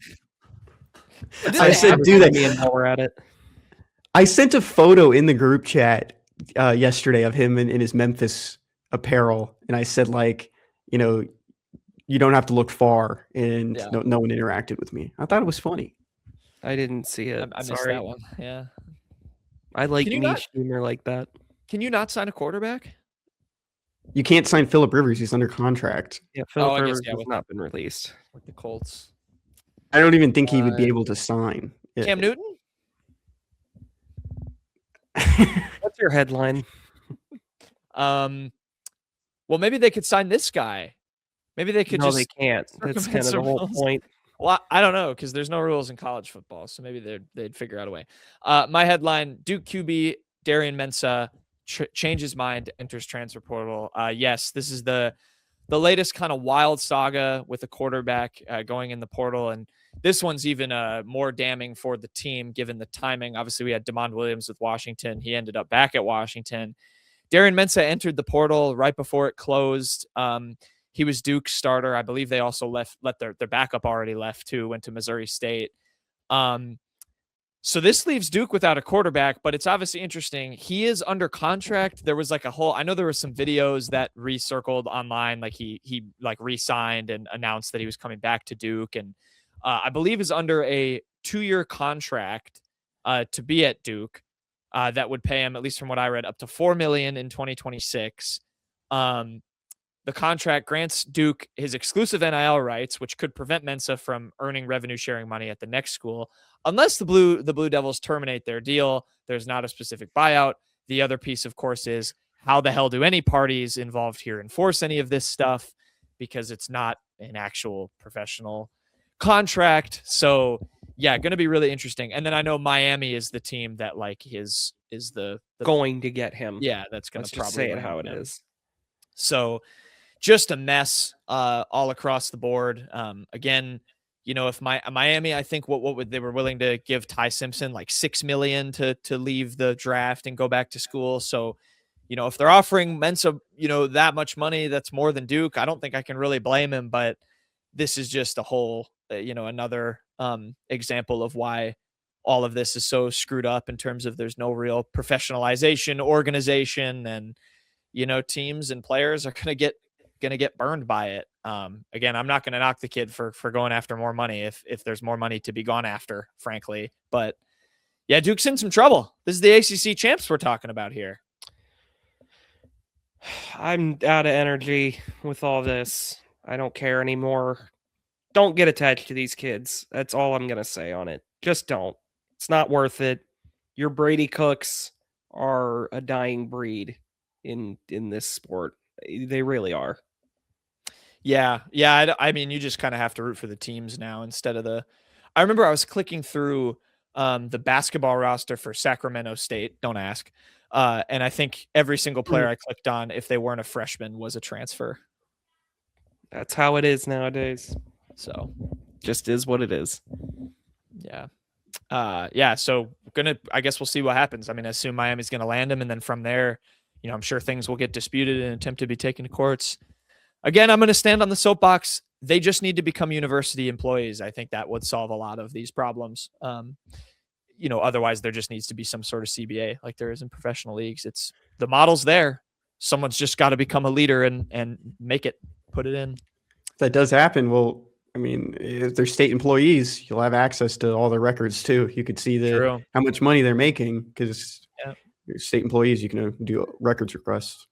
I said, do that. Me and Paul were at it. I sent a photo in the group chat yesterday of him in his Memphis apparel, and I said, like, you don't have to look far, and no one interacted with me. I thought it was funny. I didn't see it. I missed that one. Yeah. I like niche humor like that. Can you not sign a quarterback? You can't sign Phillip Rivers. He's under contract. Yeah, Phillip Rivers has not been released. With the Colts. I don't even think he would be able to sign. Cam Newton? What's your headline? Well, maybe they could sign this guy. Maybe they could they can't. That's kind of the whole point. Well, I don't know because there's no rules in college football, so maybe they'd figure out a way. My headline: Duke QB Darian Mensah changes mind, enters transfer portal. Yes, this is the latest kind of wild saga with a quarterback going in the portal, and this one's even more damning for the team given the timing. Obviously, we had DeMond Williams with Washington. He ended up back at Washington. Darian Mensah entered the portal right before it closed. He was Duke's starter. I believe they also let their backup already left too, went to Missouri State. So this leaves Duke without a quarterback, but it's obviously interesting. He is under contract. There was like I know there were some videos that recircled online, like he like re-signed and announced that he was coming back to Duke. And I believe is under a 2-year contract to be at Duke that would pay him, at least from what I read, up to $4 million in 2026. The contract grants Duke his exclusive NIL rights, which could prevent Mensah from earning revenue sharing money at the next school, unless the Blue Devils terminate their deal. There's not a specific buyout. The other piece, of course, is how the hell do any parties involved here enforce any of this stuff? Because it's not an actual professional contract. So yeah, going to be really interesting. And then I know Miami is the team that like is the going to get him. Yeah, that's going to probably say it how it is. So just a mess all across the board. Again, if Miami, I think what they were willing to give Ty Simpson like $6 million to leave the draft and go back to school. So, if they're offering Mensah, that much money, that's more than Duke. I don't think I can really blame him, but this is just a whole, another example of why all of this is so screwed up in terms of there's no real professionalization, organization, and, teams and players are going to get burned by it. Again, I'm not going to knock the kid for going after more money if there's more money to be gone after, frankly. But yeah, Duke's in some trouble. This is the ACC champs we're talking about here. I'm out of energy with all this. I don't care anymore. Don't get attached to these kids. That's all I'm going to say on it. Just don't. It's not worth it. Your Brady Cooks are a dying breed in this sport. They really are. Yeah. I mean, you just kind of have to root for the teams now instead of the. I remember I was clicking through the basketball roster for Sacramento State. Don't ask. And I think every single player I clicked on, if they weren't a freshman, was a transfer. That's how it is nowadays. So, just is what it is. Yeah. So I guess we'll see what happens. I mean, I assume Miami's going to land him. And then from there, I'm sure things will get disputed and attempt to be taken to courts. Again, I'm going to stand on the soapbox. They just need to become university employees. I think that would solve a lot of these problems. Otherwise there just needs to be some sort of CBA like there is in professional leagues. It's the model's there. Someone's just got to become a leader and make it, put it in. If that does happen, well, I mean, if they're state employees, you'll have access to all their records too. You could see how much money they're making because you're state employees. You can do records requests.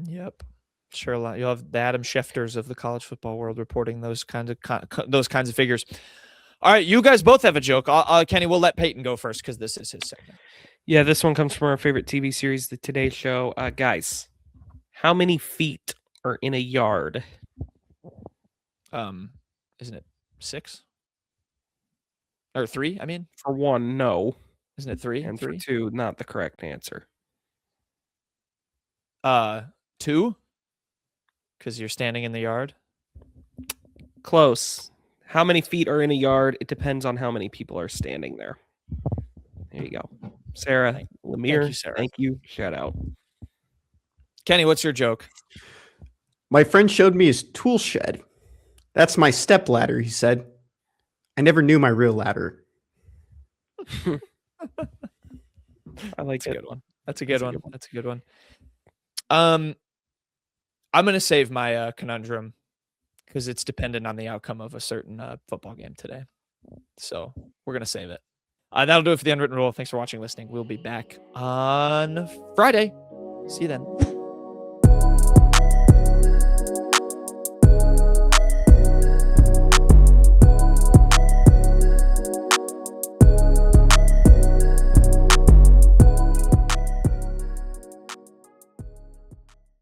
Yep, sure. You'll have the Adam Schefters of the college football world reporting those kinds of figures. All right, you guys both have a joke. Kenny, we'll let Payton go first because this is his segment. Yeah, this one comes from our favorite TV series, The Today Show. Guys, how many feet are in a yard? Isn't it 6 or 3? I mean, for 1, no. Isn't it 3? And 3? For 2, not the correct answer. 2, because you're standing in the yard. Close. How many feet are in a yard? It depends on how many people are standing there. There you go. Sarah, Lemire, thank you, Sarah. Thank you. Shout out. Kenny, what's your joke? My friend showed me his tool shed. That's my step ladder, he said. I never knew my real ladder. I like That's a good one. That's a good one. I'm going to save my conundrum because it's dependent on the outcome of a certain football game today. So we're going to save it. That'll do it for the Unwritten Rule. Thanks for watching, listening. We'll be back on Friday. See you then.